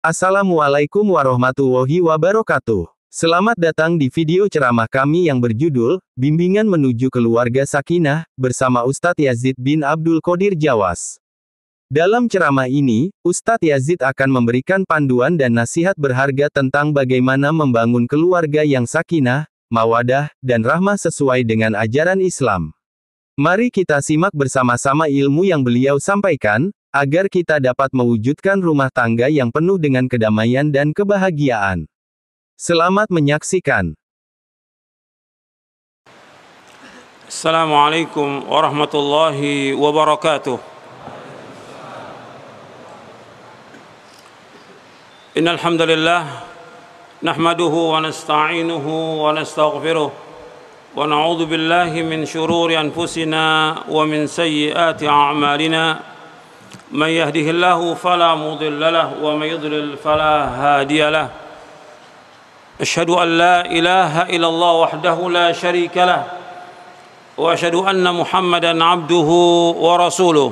Assalamualaikum warahmatullahi wabarakatuh. Selamat datang di video ceramah kami yang berjudul, Bimbingan Menuju Keluarga Sakinah, bersama Ustadz Yazid bin Abdul Qodir Jawas. Dalam ceramah ini, Ustadz Yazid akan memberikan panduan dan nasihat berharga tentang bagaimana membangun keluarga yang sakinah, mawadah, dan rahmah sesuai dengan ajaran Islam. Mari kita simak bersama-sama ilmu yang beliau sampaikan, agar kita dapat mewujudkan rumah tangga yang penuh dengan kedamaian dan kebahagiaan. Selamat menyaksikan. Assalamualaikum warahmatullahi wabarakatuh. Innal hamdalillah nahmaduhu wa nasta'inuhu wa nastaghfiruh wa na'udzu billahi min shururi anfusina wa min sayyiati a'malina. من يهده الله فلا مضل له ومن يضلل فلا هادي له أشهد أن لا إله إلا الله وحده لا شريك له وأشهد أن محمدا عبده ورسوله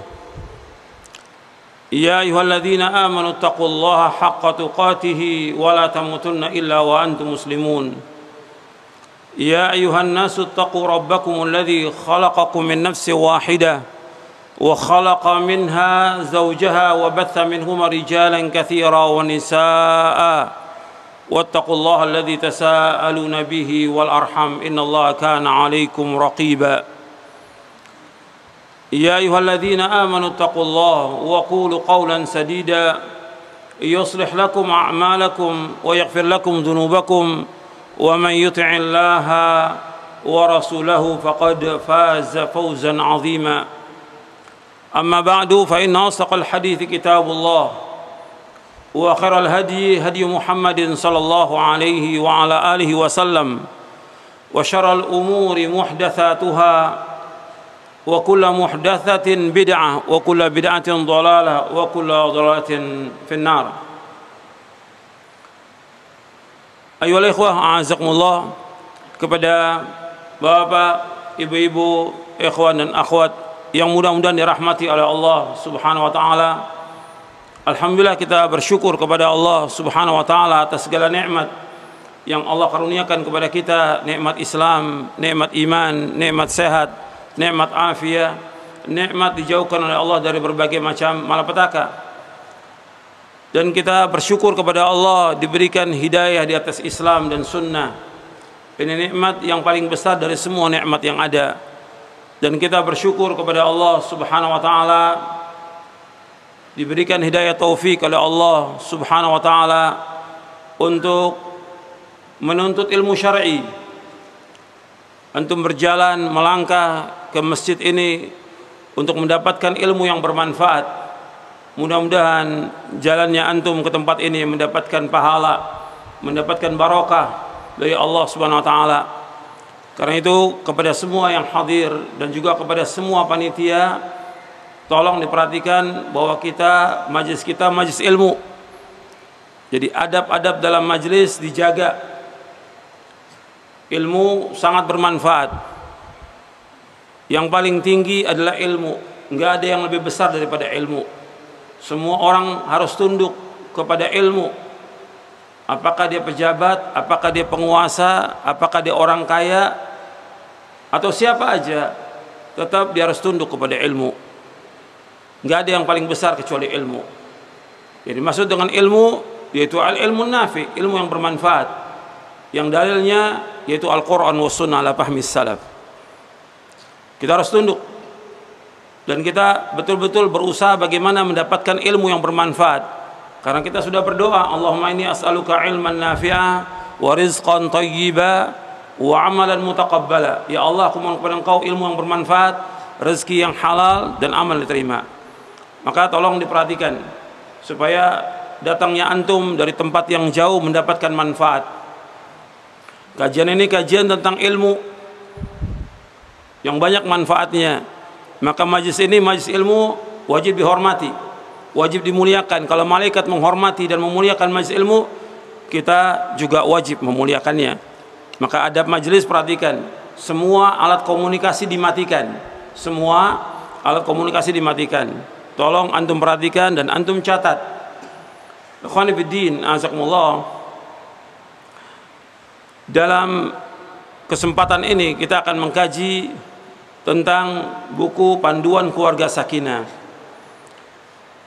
يا أيها الذين آمنوا اتقوا الله حق تقاته ولا تموتن إلا وأنتم مسلمون يا أيها الناس اتقوا ربكم الذي خلقكم من نفس واحدة وخلق منها زوجها وبث منهما رجالا كثيرا ونساء واتقوا الله الذي تساءلون به والأرحم إن الله كان عليكم رقيبا يا أيها الذين آمنوا اتقوا الله وقولوا قولا سديدا يصلح لكم أعمالكم ويغفر لكم ذنوبكم ومن يطع الله ورسوله فقد فاز فوزا عظيما أما بعد فإن أصدق الحديث كتاب الله وخير الهدي هدي محمد صلى الله عليه وعلى آله وسلم وشر الأمور محدثاتها وكل محدثة بدعة وكل بدعة ضلالة وكل ضلالة في النار. أيها الإخوة أعزكم الله, kepada bapak, ibu-ibu, ikhwan dan akhwat yang mudah-mudahan dirahmati oleh Allah Subhanahu wa taala. Alhamdulillah, kita bersyukur kepada Allah Subhanahu wa taala atas segala nikmat yang Allah karuniakan kepada kita, nikmat Islam, nikmat iman, nikmat sehat, nikmat afiat, nikmat dijauhkan oleh Allah dari berbagai macam malapetaka. Dan kita bersyukur kepada Allah diberikan hidayah di atas Islam dan sunnah. Ini nikmat yang paling besar dari semua nikmat yang ada. Dan kita bersyukur kepada Allah Subhanahu wa taala diberikan hidayah taufik oleh Allah Subhanahu wa taala untuk menuntut ilmu syar'i. Antum berjalan melangkah ke masjid ini untuk mendapatkan ilmu yang bermanfaat. Mudah-mudahan jalannya antum ke tempat ini mendapatkan pahala, mendapatkan barokah dari Allah Subhanahu wa taala. Karena itu kepada semua yang hadir dan juga kepada semua panitia, tolong diperhatikan bahwa majelis kita majelis ilmu. Jadi adab-adab dalam majelis dijaga. Ilmu sangat bermanfaat. Yang paling tinggi adalah ilmu. Enggak ada yang lebih besar daripada ilmu. Semua orang harus tunduk kepada ilmu. Apakah dia pejabat, apakah dia penguasa, apakah dia orang kaya, atau siapa aja, tetap dia harus tunduk kepada ilmu. Nggak ada yang paling besar kecuali ilmu. Jadi maksud dengan ilmu yaitu al-ilmu nafi, ilmu yang bermanfaat, yang dalilnya yaitu Al-Quran wa sunnah ala fahmi salaf. Kita harus tunduk dan kita betul-betul berusaha bagaimana mendapatkan ilmu yang bermanfaat. Karena kita sudah berdoa, Allahumma inni as'aluka ilman nafi'ah wa rizqan thayyiba wa amalan mutaqabbala. Ya Allah, aku mohon kepada Engkau ilmu yang bermanfaat, rezeki yang halal, dan amal diterima. Maka tolong diperhatikan supaya datangnya antum dari tempat yang jauh mendapatkan manfaat. Kajian ini kajian tentang ilmu yang banyak manfaatnya. Maka majlis ini majlis ilmu wajib dihormati, wajib dimuliakan. Kalau malaikat menghormati dan memuliakan majlis ilmu, kita juga wajib memuliakannya. Maka adab majelis perhatikan, semua alat komunikasi dimatikan. Semua alat komunikasi dimatikan. Tolong antum perhatikan dan antum catat. Ikhwani fiddin, azakumullah. Dalam kesempatan ini kita akan mengkaji tentang buku Panduan Keluarga Sakinah.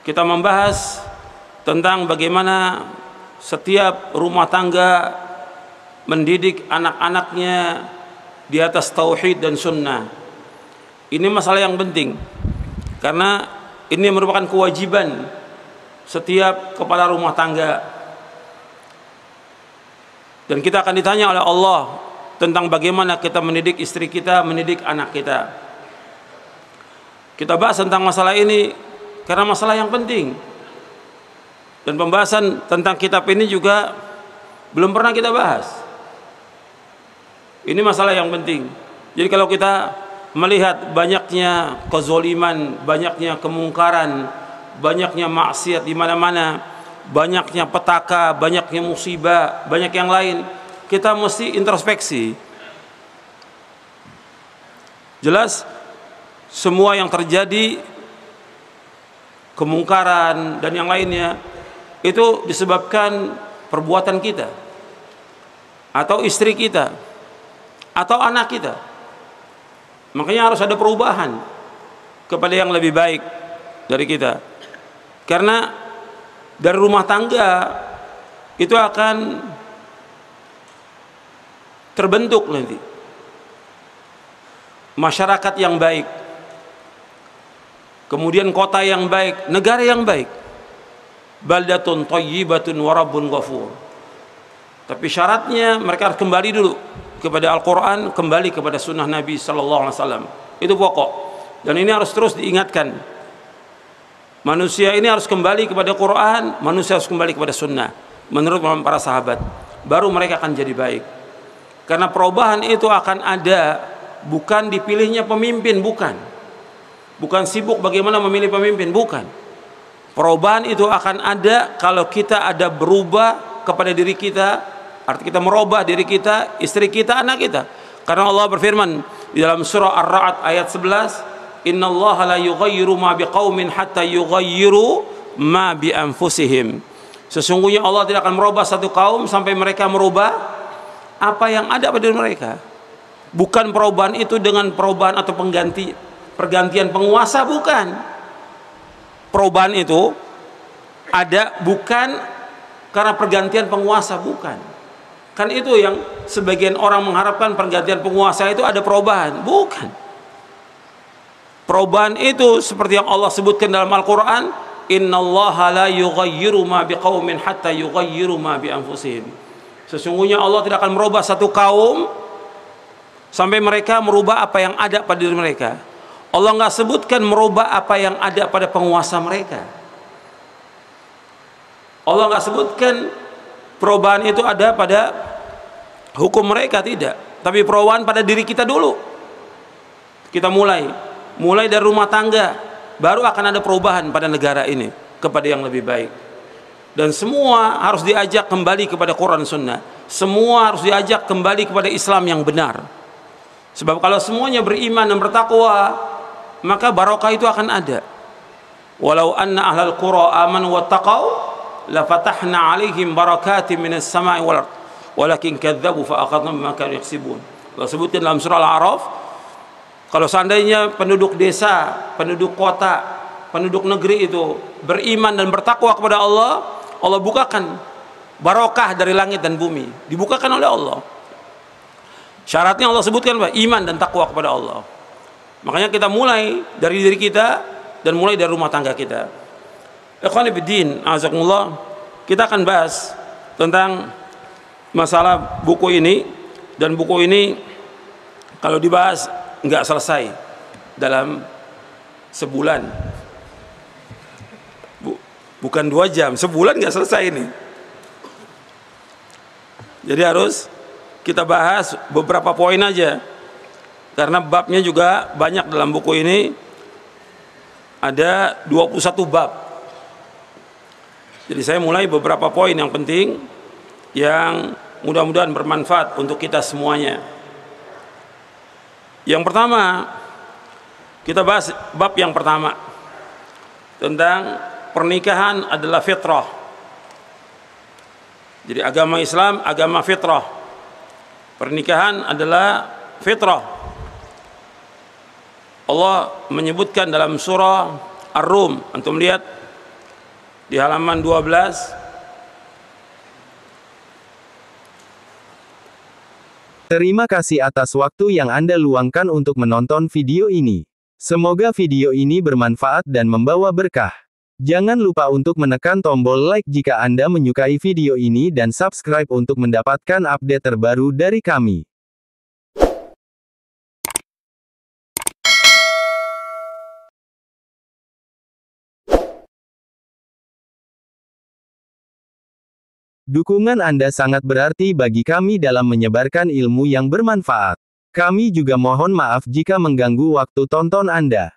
Kita membahas tentang bagaimana setiap rumah tangga mendidik anak-anaknya di atas tauhid dan sunnah. Ini masalah yang penting karena ini merupakan kewajiban setiap kepala rumah tangga. Dan kita akan ditanya oleh Allah tentang bagaimana kita mendidik istri kita, mendidik anak kita. Kita bahas tentang masalah ini karena masalah yang penting. Dan pembahasan tentang kitab ini juga belum pernah kita bahas. Ini masalah yang penting. Jadi kalau kita melihat banyaknya kezoliman, banyaknya kemungkaran, banyaknya maksiat di mana-mana, banyaknya petaka, banyaknya musibah, banyak yang lain, kita mesti introspeksi. Jelas semua yang terjadi, kemungkaran dan yang lainnya, itu disebabkan perbuatan kita atau istri kita atau anak kita. Makanya harus ada perubahan kepada yang lebih baik dari kita. Karena dari rumah tangga itu akan terbentuk nanti masyarakat yang baik, kemudian kota yang baik, negara yang baik. Baldatun thayyibatun wa rabbun ghafur. Tapi syaratnya mereka harus kembali dulu kepada Al-Quran, kembali kepada sunnah Nabi Sallallahu Alaihi Wasallam. Itu pokok. Dan ini harus terus diingatkan. Manusia ini harus kembali kepada Quran, manusia harus kembali kepada sunnah. Menurut para sahabat, baru mereka akan jadi baik. Karena perubahan itu akan ada, bukan dipilihnya pemimpin, bukan. Bukan sibuk bagaimana memilih pemimpin, bukan. Perubahan itu akan ada kalau kita ada berubah kepada diri kita. Arti kita merubah diri kita, istri kita, anak kita. Karena Allah berfirman di dalam surah Ar-Ra'd ayat 11, "Innallaha la yughayyiru ma biqaumin hatta yughayyiru ma bi anfusihim." Sesungguhnya Allah tidak akan merubah satu kaum sampai mereka merubah apa yang ada pada diri mereka. Bukan perubahan itu dengan perubahan atau pergantian penguasa, bukan. Perubahan itu ada bukan karena pergantian penguasa, bukan. Kan itu yang sebagian orang mengharapkan, pergantian penguasa itu ada perubahan, bukan. Perubahan itu seperti yang Allah sebutkan dalam Al-Quran, "Innallaha la yughayyiru ma biqaumin hatta yughayyiru ma bi anfusihim." Sesungguhnya Allah tidak akan merubah satu kaum sampai mereka merubah apa yang ada pada diri mereka. Allah nggak sebutkan merubah apa yang ada pada penguasa mereka. Allah nggak sebutkan perubahan itu ada pada hukum mereka, tidak. Tapi perubahan pada diri kita dulu. Kita mulai dari rumah tangga, baru akan ada perubahan pada negara ini kepada yang lebih baik. Dan semua harus diajak kembali kepada Quran Sunnah. Semua harus diajak kembali kepada Islam yang benar. Sebab kalau semuanya beriman dan bertakwa, maka barokah itu akan ada. Walau anna ahlal qura amanu wattaqau la fatahna alaihim barakatin minas sama'i wal ard walakin kadzabu fa akhadnahum bima kanu yaksibun. Allah sebutkan dalam surah Al-A'raf, kalau seandainya penduduk desa, penduduk kota, penduduk negeri itu beriman dan bertakwa kepada Allah, Allah bukakan barokah dari langit dan bumi, dibukakan oleh Allah. Syaratnya Allah sebutkan iman dan takwa kepada Allah. Makanya kita mulai dari diri kita dan mulai dari rumah tangga kita. Ikhwani fiddin, azakumullah, kita akan bahas tentang masalah buku ini. Dan buku ini kalau dibahas nggak selesai dalam sebulan, bukan 2 jam, sebulan nggak selesai ini. Jadi harus kita bahas beberapa poin aja, karena babnya juga banyak dalam buku ini. Ada 21 bab. Jadi saya mulai beberapa poin yang penting, yang mudah-mudahan bermanfaat untuk kita semuanya. Yang pertama, kita bahas bab yang pertama tentang pernikahan adalah fitrah. Jadi agama Islam agama fitrah. Pernikahan adalah fitrah. Allah menyebutkan dalam surah Ar-Rum, antum lihat di halaman 12. Terima kasih atas waktu yang Anda luangkan untuk menonton video ini. Semoga video ini bermanfaat dan membawa berkah. Jangan lupa untuk menekan tombol like jika Anda menyukai video ini dan subscribe untuk mendapatkan update terbaru dari kami. Dukungan Anda sangat berarti bagi kami dalam menyebarkan ilmu yang bermanfaat. Kami juga mohon maaf jika mengganggu waktu tonton Anda.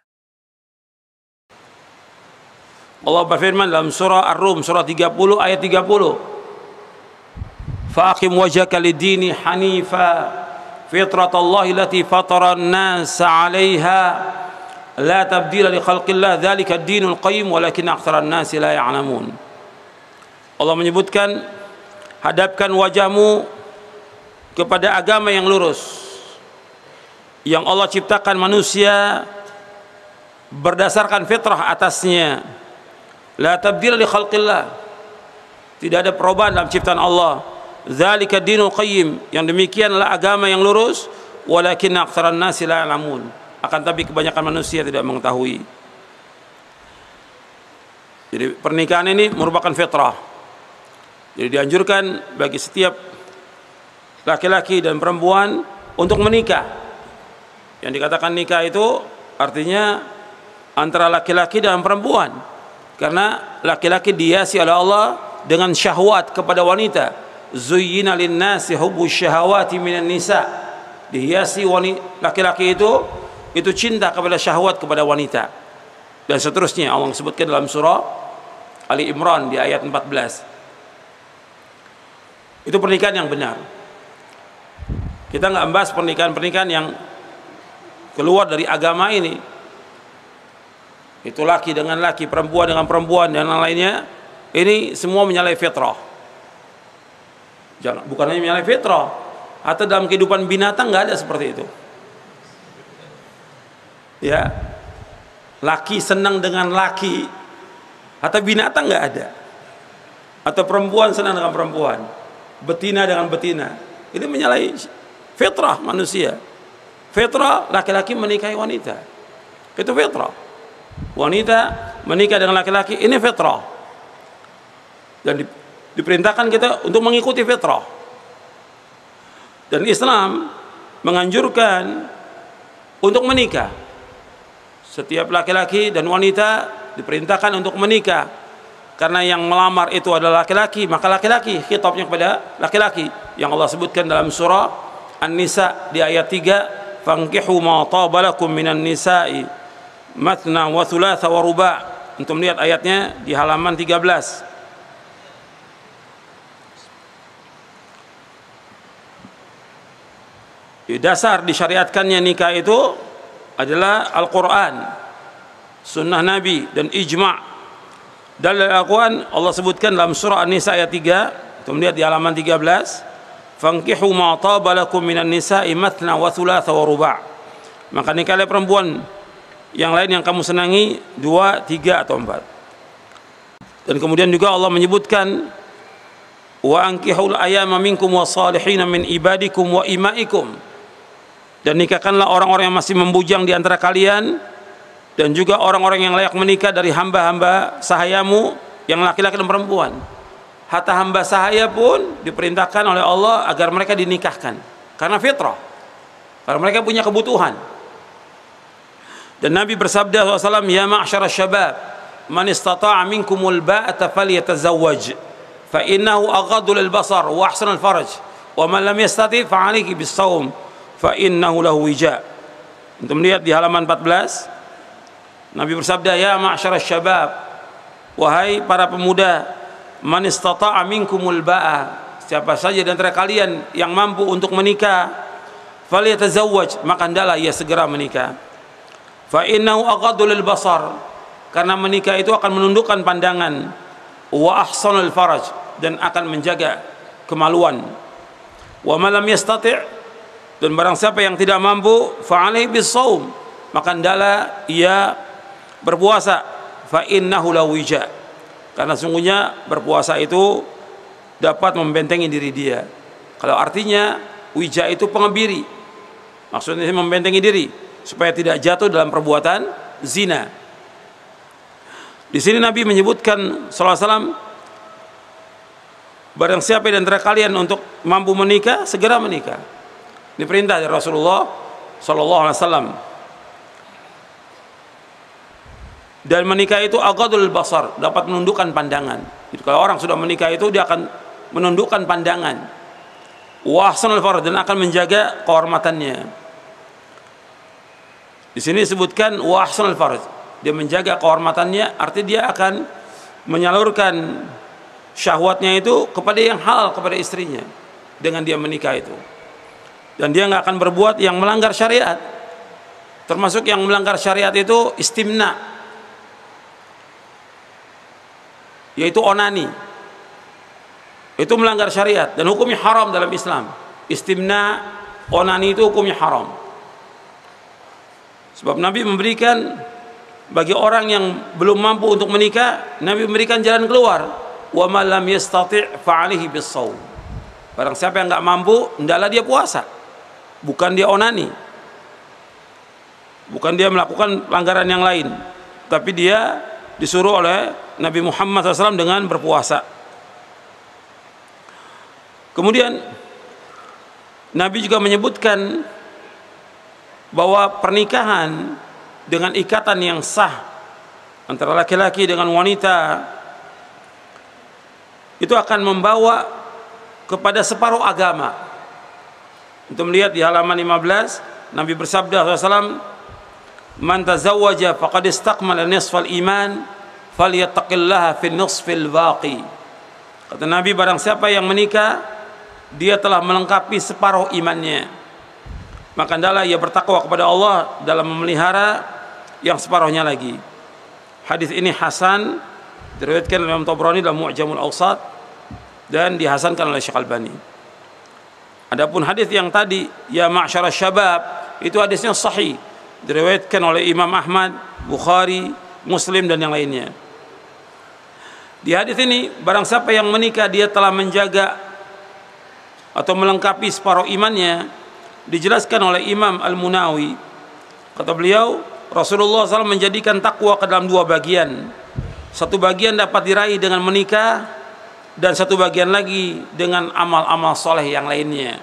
Allah berfirman dalam surah Ar-Rum, surah 30 ayat 30. Faqim wajhaka lid-dini hanifa fitratallahi allati fatara an-nasa 'alaiha la tabdila li khalqillah dzalika ad-dinul qayyim walakin aktsaran nasi la ya'lamun. Allah menyebutkan, hadapkan wajahmu kepada agama yang lurus yang Allah ciptakan manusia berdasarkan fitrah atasnya. La tabdila li khalqillah, tidak ada perubahan dalam ciptaan Allah. Dzalika dinul qayyim, yang demikianlah agama yang lurus, walakin aktsaran nasi la ya'lamun, akan tapi kebanyakan manusia tidak mengetahui. Jadi pernikahan ini merupakan fitrah. Jadi dianjurkan bagi setiap laki-laki dan perempuan untuk menikah. Yang dikatakan nikah itu artinya antara laki-laki dan perempuan. Karena laki-laki dihiasi oleh Allah dengan syahwat kepada wanita. Zuyyina lin-nasi hubbus syahawati minan nisa. Dihiasi laki-laki itu cinta kepada syahwat kepada wanita. Dan seterusnya Allah sebutkan dalam surah Ali Imran di ayat 14. Itu pernikahan yang benar. Kita nggak membahas pernikahan-pernikahan yang keluar dari agama ini. Itu laki dengan laki, perempuan dengan perempuan, dan lain-lainnya. Ini semua menyalahi fitrah. Bukan hanya menyalahi fitrah, atau dalam kehidupan binatang nggak ada seperti itu. Ya, laki senang dengan laki, atau binatang nggak ada. Atau perempuan senang dengan perempuan, betina dengan betina. Ini menyalahi fitrah manusia. Fitrah laki-laki menikahi wanita. Itu fitrah. Wanita menikah dengan laki-laki, ini fitrah. Dan diperintahkan kita untuk mengikuti fitrah. Dan Islam menganjurkan untuk menikah. Setiap laki-laki dan wanita diperintahkan untuk menikah. Karena yang melamar itu adalah laki-laki, maka laki-laki, khitabnya kepada laki-laki. Yang Allah sebutkan dalam surah An-Nisa di ayat 3, "Fankihu ma taba lakum minan nisa'i matna wa thulatha wa ruba'." Untuk melihat ayatnya di halaman 13. Di dasar disyariatkannya nikah itu adalah Al-Quran, sunnah Nabi, dan ijma'. Dalam Al-Quran Allah sebutkan dalam surah An-Nisa ayat 3. Untuk melihat di halaman 13, "Fankihu ma taba lakum minan nisa'i matna wa thulatha wa ruba'." Maka nikahlah perempuan yang lain yang kamu senangi 2, 3 atau 4. Dan kemudian juga Allah menyebutkan, wa ankihul ayama minkum wassalihina min ibadikum wa imaikum. Dan nikahkanlah orang-orang yang masih membujang di antara kalian, dan juga orang-orang yang layak menikah dari hamba-hamba sahayamu yang laki-laki dan perempuan. Hatta hamba sahaya pun diperintahkan oleh Allah agar mereka dinikahkan, karena fitrah, karena mereka punya kebutuhan. Dan Nabi bersabda SAW, "Ya ma'syara syabab, man istata'a minkumul ba'ata falyatazawwaj, fa innahu aghaddu lil basar wa ahsanul faraj, wa man lam yastati' fa 'alaihi bis-shaum, fa innahu lahu wija'." Untuk melihat di halaman 14, Nabi bersabda, "Ya ma'syara syabab, wahai para pemuda, man istata'a minkumul ba'a, siapa saja di antara kalian yang mampu untuk menikah, falyatazawwaj, maka hendaklah ia segera menikah. Fa innahu aghaddu lil basar, karena menikah itu akan menundukkan pandangan, wa ahsanul faraj, dan akan menjaga kemaluan. Wa man lam yastati', dan barang siapa yang tidak mampu, fa alaihi bis-shaum, maka hendaklah ia berpuasa. Fa innahu la wija, karena sungguhnya berpuasa itu dapat membentengi diri dia. Kalau artinya wija itu pengebiri, maksudnya membentengi diri supaya tidak jatuh dalam perbuatan zina. Di sini Nabi menyebutkan sallallahu alaihi wasallam, barang siapa di antara kalian untuk mampu menikah, segera menikah. Ini perintah dari Rasulullah sallallahu alaihi wasallam. Dan menikah itu aghadul basar, dapat menundukkan pandangan. Jadi kalau orang sudah menikah itu dia akan menundukkan pandangan. Wa ahsanul farj, dan akan menjaga kehormatannya. Di sini disebutkan wa ahsanul farj, dia menjaga kehormatannya, artinya dia akan menyalurkan syahwatnya itu kepada yang halal, kepada istrinya dengan dia menikah itu. Dan dia nggak akan berbuat yang melanggar syariat. Termasuk yang melanggar syariat itu istimna, yaitu onani. Itu melanggar syariat dan hukumnya haram dalam Islam. Istimna, onani itu hukumnya haram. Sebab Nabi memberikan bagi orang yang belum mampu untuk menikah, Nabi memberikan jalan keluar. Wa man lam yastati' fa 'alaihi bis-shaum. Barang siapa yang enggak mampu, hendaklah dia puasa. Bukan dia onani. Bukan dia melakukan pelanggaran yang lain, tapi dia disuruh oleh Nabi Muhammad SAW dengan berpuasa. Kemudian Nabi juga menyebutkan bahwa pernikahan dengan ikatan yang sah antara laki-laki dengan wanita itu akan membawa kepada separuh agama. Untuk melihat di halaman 15, Nabi bersabda SAW, "Man tazawwaja faqad istakmala nisfal iman, falyattaqillaha fil nisfil baqi." Kata Nabi, barang siapa yang menikah, dia telah melengkapi separuh imannya, maka hendaklah ia bertakwa kepada Allah dalam memelihara yang separuhnya lagi. Hadis ini hasan, diriwayatkan oleh Imam Tabrani dalam Mu'jamul Awsat dan dihasankan oleh Syekh Albani. Adapun hadis yang tadi, ya ma'syarasy syabab, itu hadisnya sahih, diriwayatkan oleh Imam Ahmad, Bukhari, Muslim dan yang lainnya. Di hadis ini, barang siapa yang menikah dia telah menjaga atau melengkapi separuh imannya. Dijelaskan oleh Imam Al-Munawi, kata beliau, Rasulullah SAW menjadikan takwa ke dalam dua bagian. Satu bagian dapat diraih dengan menikah, dan satu bagian lagi dengan amal-amal soleh yang lainnya.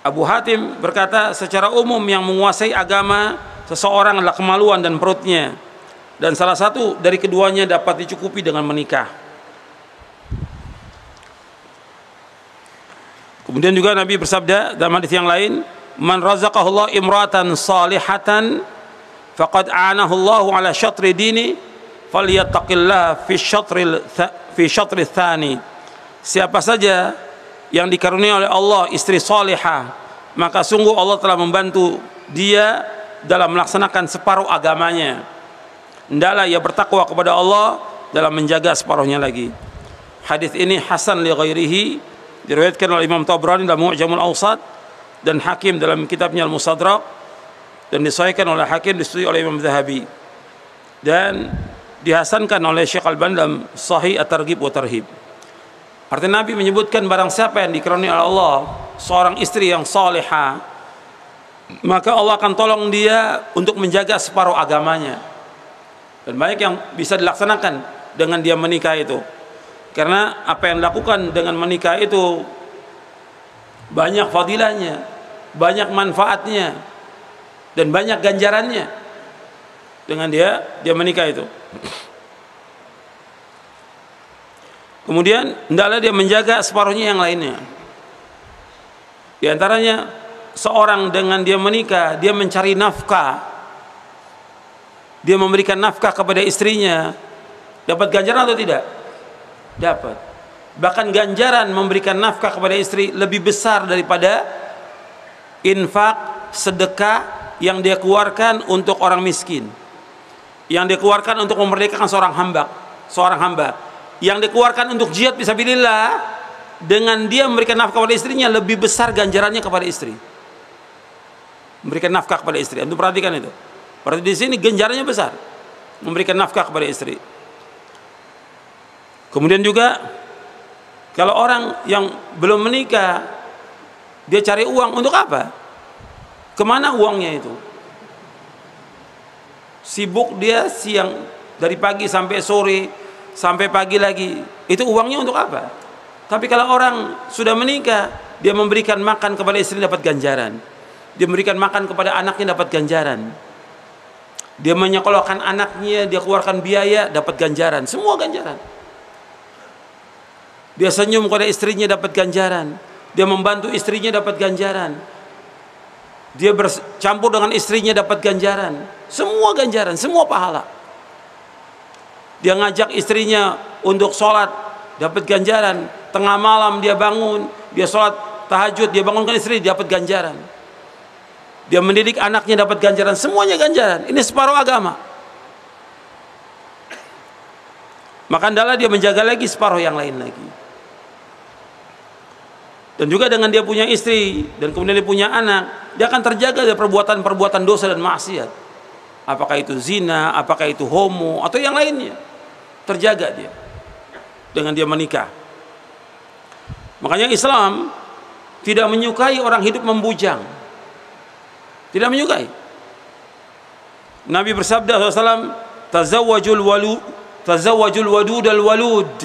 Abu Hatim berkata, secara umum yang menguasai agama seseorang adalah kemaluan dan perutnya, dan salah satu dari keduanya dapat dicukupi dengan menikah. Kemudian juga Nabi bersabda dalam hadis yang lain, "Man razaqahullah imratan salihatan faqad a'anahu Allahu ala syatri dini, falyattaqillah fi syatri tsani." Siapa saja yang dikaruniai oleh Allah istri salihah, maka sungguh Allah telah membantu dia dalam melaksanakan separuh agamanya. Hendaklah ia bertakwa kepada Allah dalam menjaga separuhnya lagi. Hadis ini hasan li ghairihi, diriwayatkan oleh Imam Tabrani dalam Mu'jamul Awsat dan Hakim dalam kitabnya Al-Mustadrak, dan disahihkan oleh Hakim, disetujui oleh Imam Zahabi dan dihasankan oleh Syekh Albani dalam Sahih At-Targhib wa Tarhib. Artinya Nabi menyebutkan barang siapa yang dikaruniai oleh Allah seorang istri yang salihah, maka Allah akan tolong dia untuk menjaga separuh agamanya. Dan banyak yang bisa dilaksanakan dengan dia menikah itu. Karena apa yang dilakukan dengan menikah itu banyak fadilahnya, banyak manfaatnya, dan banyak ganjarannya dengan dia menikah itu. Kemudian hendaklah dia menjaga separuhnya yang lainnya. Di antaranya, seorang dengan dia menikah, dia mencari nafkah, dia memberikan nafkah kepada istrinya, dapat ganjaran atau tidak? Dapat. Bahkan ganjaran memberikan nafkah kepada istri lebih besar daripada infak, sedekah yang dia keluarkan untuk orang miskin, yang dia keluarkan untuk memerdekakan seorang hamba. yang dikeluarkan untuk jihad fisabilillah dengan dia memberikan nafkah kepada istrinya lebih besar ganjarannya kepada istri. Memberikan nafkah kepada istri. Antum perhatikan itu. Berarti di sini ganjarannya besar. Memberikan nafkah kepada istri. Kemudian juga kalau orang yang belum menikah dia cari uang untuk apa? Kemana uangnya itu? Sibuk dia siang dari pagi sampai sore sampai pagi lagi. Itu uangnya untuk apa? Tapi kalau orang sudah menikah, dia memberikan makan kepada istri dapat ganjaran. Dia memberikan makan kepada anaknya dapat ganjaran. Dia menyekolahkan anaknya, dia keluarkan biaya dapat ganjaran. Semua ganjaran. Dia senyum kepada istrinya dapat ganjaran. Dia membantu istrinya dapat ganjaran. Dia bercampur dengan istrinya dapat ganjaran. Semua ganjaran, semua pahala. Dia ngajak istrinya untuk sholat dapat ganjaran. Tengah malam dia bangun, dia sholat tahajud, dia bangunkan istri, dia dapat ganjaran. Dia mendidik anaknya dapat ganjaran, semuanya ganjaran. Ini separuh agama. Maka hendaklah dia menjaga lagi separuh yang lain lagi. Dan juga dengan dia punya istri dan kemudian dia punya anak, dia akan terjaga dari perbuatan-perbuatan dosa dan maksiat. Apakah itu zina, apakah itu homo atau yang lainnya. Terjaga dia dengan dia menikah. Makanya Islam tidak menyukai orang hidup membujang. Tidak menyukai. Nabi bersabda SAW, tazawwajul wadud al walud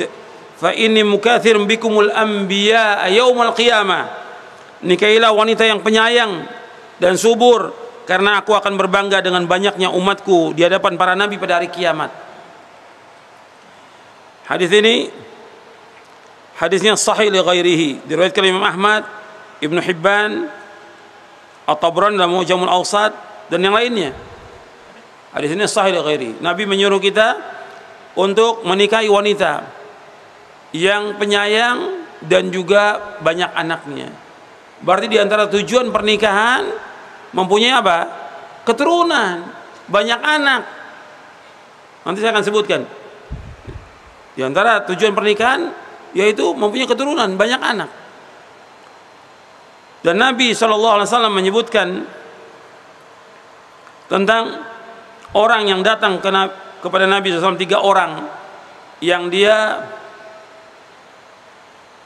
fa inni mukathir bikumul anbiya yaumal qiyamah. Nikahilah wanita yang penyayang dan subur karena aku akan berbangga dengan banyaknya umatku di hadapan para nabi pada hari kiamat. Hadis ini hadisnya sahih li ghairihi, diriwayatkan Imam Ahmad, Ibnu Hibban, At-Tabrani dalam Mu'jamul Awsat dan yang lainnya. Hadis ini sahih li ghairihi. Nabi menyuruh kita untuk menikahi wanita yang penyayang dan juga banyak anaknya. Berarti di antara tujuan pernikahan mempunyai apa? Keturunan, banyak anak. Nanti saya akan sebutkan. Di antara tujuan pernikahan yaitu mempunyai keturunan, banyak anak. Dan Nabi SAW menyebutkan tentang orang yang datang kepada Nabi SAW, 3 orang yang dia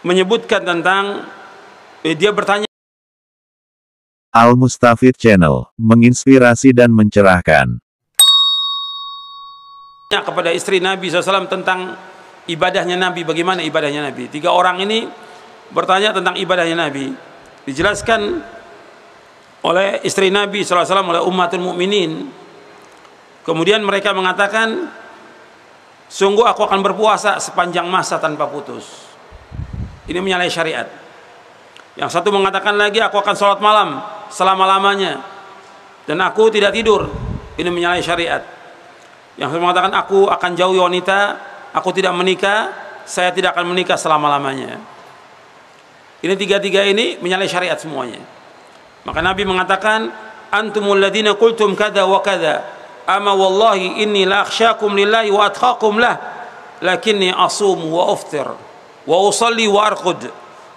menyebutkan tentang dia bertanya. Al-Mustafid Channel, menginspirasi dan mencerahkan. Kepada istri Nabi SAW tentang ibadahnya Nabi, bagaimana ibadahnya Nabi. 3 orang ini bertanya tentang ibadahnya Nabi. Dijelaskan oleh istri Nabi SAW, oleh ummatul mukminin. Kemudian mereka mengatakan, sungguh aku akan berpuasa sepanjang masa tanpa putus. Ini menyalahi syariat. Yang satu mengatakan lagi, aku akan sholat malam selama-lamanya dan aku tidak tidur. Ini menyalahi syariat. Yang satu mengatakan, aku akan jauhi wanita, aku tidak menikah, saya tidak akan menikah selama-lamanya. Ini 3 ini menyalahi syariat semuanya. Maka Nabi mengatakan, antumul ladina qultum kada wa kada, ama wallahi inni la akhsyakum lillahi wa atqakum lah, lakinni asumu wa uftir wa usalli wa arqud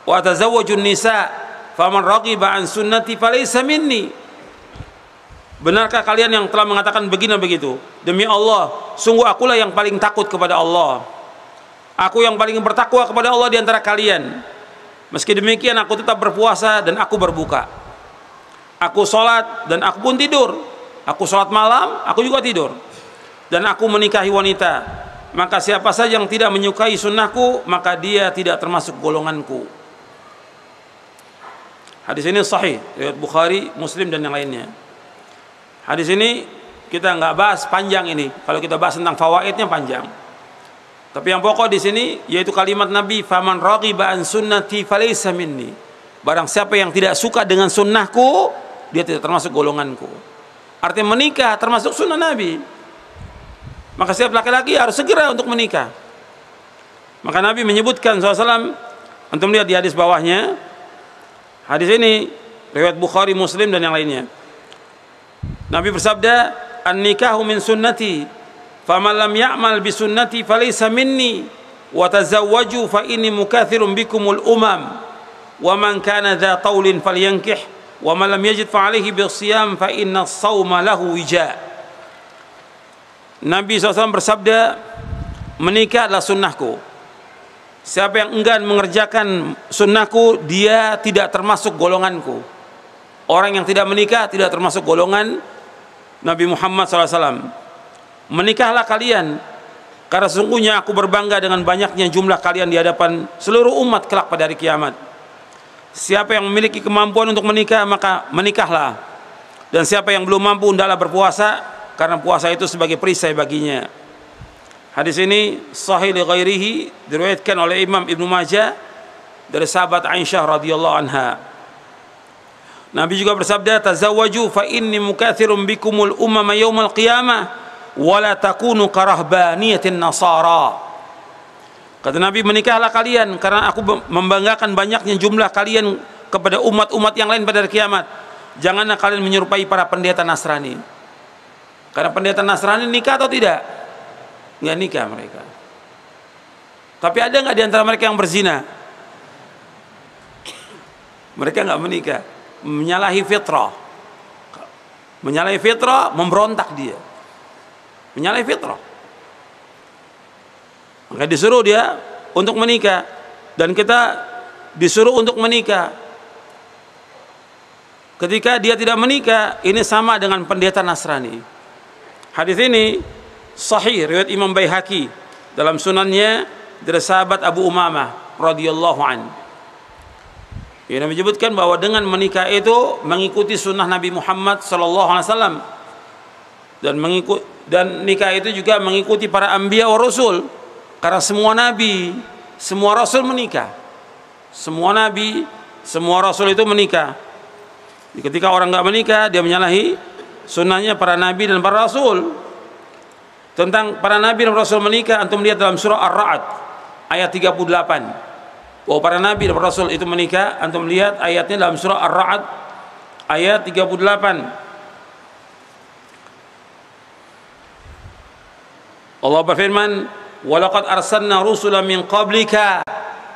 wa atazawwaju nisa, faman raghiba an sunnati falaysa minni. Benarkah kalian yang telah mengatakan begini begitu? Demi Allah, sungguh akulah yang paling takut kepada Allah. Aku yang paling bertakwa kepada Allah di antara kalian. Meski demikian aku tetap berpuasa dan aku berbuka. Aku sholat dan aku pun tidur. Aku sholat malam, aku juga tidur. Dan aku menikahi wanita. Maka siapa saja yang tidak menyukai sunnahku, maka dia tidak termasuk golonganku. Hadis ini sahih, riwayat Bukhari, Muslim dan yang lainnya. Hadis ini kita nggak bahas panjang ini. Kalau kita bahas tentang fawaidnya panjang. Tapi yang pokok di sini yaitu kalimat Nabi, faman raghiba an sunnati falaysa minni. Barang siapa yang tidak suka dengan sunnahku, dia tidak termasuk golonganku. Artinya menikah termasuk sunnah Nabi. Maka setiap laki-laki harus segera untuk menikah. Maka Nabi menyebutkan SAW, antum lihat di hadis bawahnya. Hadis ini riwayat Bukhari, Muslim dan yang lainnya. Nabi bersabda, an-nikahu min sunnati, faman lam ya'mal bi sunnati falaysa minni. wa tazawwaju fa inni mukathirun bikumul umam wa man kana dha taulin falyankih wa man lam yajid fa alaihi bisiyam fa inna as-sawma lahu wija. Nabi SAW bersabda, menikah adalah sunnahku. Siapa yang enggan mengerjakan sunnahku, dia tidak termasuk golonganku. Orang yang tidak menikah tidak termasuk golongan Nabi Muhammad SAW. Menikahlah kalian, karena sesungguhnya aku berbangga dengan banyaknya jumlah kalian di hadapan seluruh umat kelak pada hari kiamat. Siapa yang memiliki kemampuan untuk menikah, maka menikahlah. Dan siapa yang belum mampu, hendaklah berpuasa, karena puasa itu sebagai perisai baginya. Hadis ini sahih li ghairihi, diriwayatkan oleh Imam Ibnu Majah dari sahabat Aisyah radhiyallahu anha. Nabi juga bersabda, tazawwaju fa inni mukathirun bikumul umama yaumal qiyamah wala takunu karahbaniyatin nasara. Kata Nabi, menikahlah kalian karena aku membanggakan banyaknya jumlah kalian kepada umat-umat yang lain pada hari kiamat. Janganlah kalian menyerupai para pendeta Nasrani. Karena pendeta Nasrani nikah atau tidak? Nggak nikah mereka. Tapi ada nggak di antara mereka yang berzina? Mereka nggak menikah. Menyalahi fitrah. Menyalahi fitrah, memberontak dia. Menyalahi fitrah. Maka disuruh dia untuk menikah, dan kita disuruh untuk menikah. Ketika dia tidak menikah, ini sama dengan pendeta Nasrani. Hadis ini sahih riwayat Imam Baihaqi dalam sunannya dari sahabat Abu Umamah radhiyallahu an. Ini menyebutkan bahwa dengan menikah itu mengikuti sunnah Nabi Muhammad sallallahu alaihi wasallam, dan nikah itu juga mengikuti para anbiya wa rasul, karena semua nabi, semua rasul menikah. Semua nabi, semua rasul itu menikah. Ketika orang nggak menikah, dia menyalahi sunnahnya para nabi dan para rasul. Tentang para nabi dan rasul menikah, antum lihat dalam surah Ar-Ra'd ayat 38. Bahwa para nabi dan para rasul itu menikah, antum lihat ayatnya dalam surah Ar-Ra'd ayat 38. Allah berfirman, "Walaqad arsalna rusulan min qablika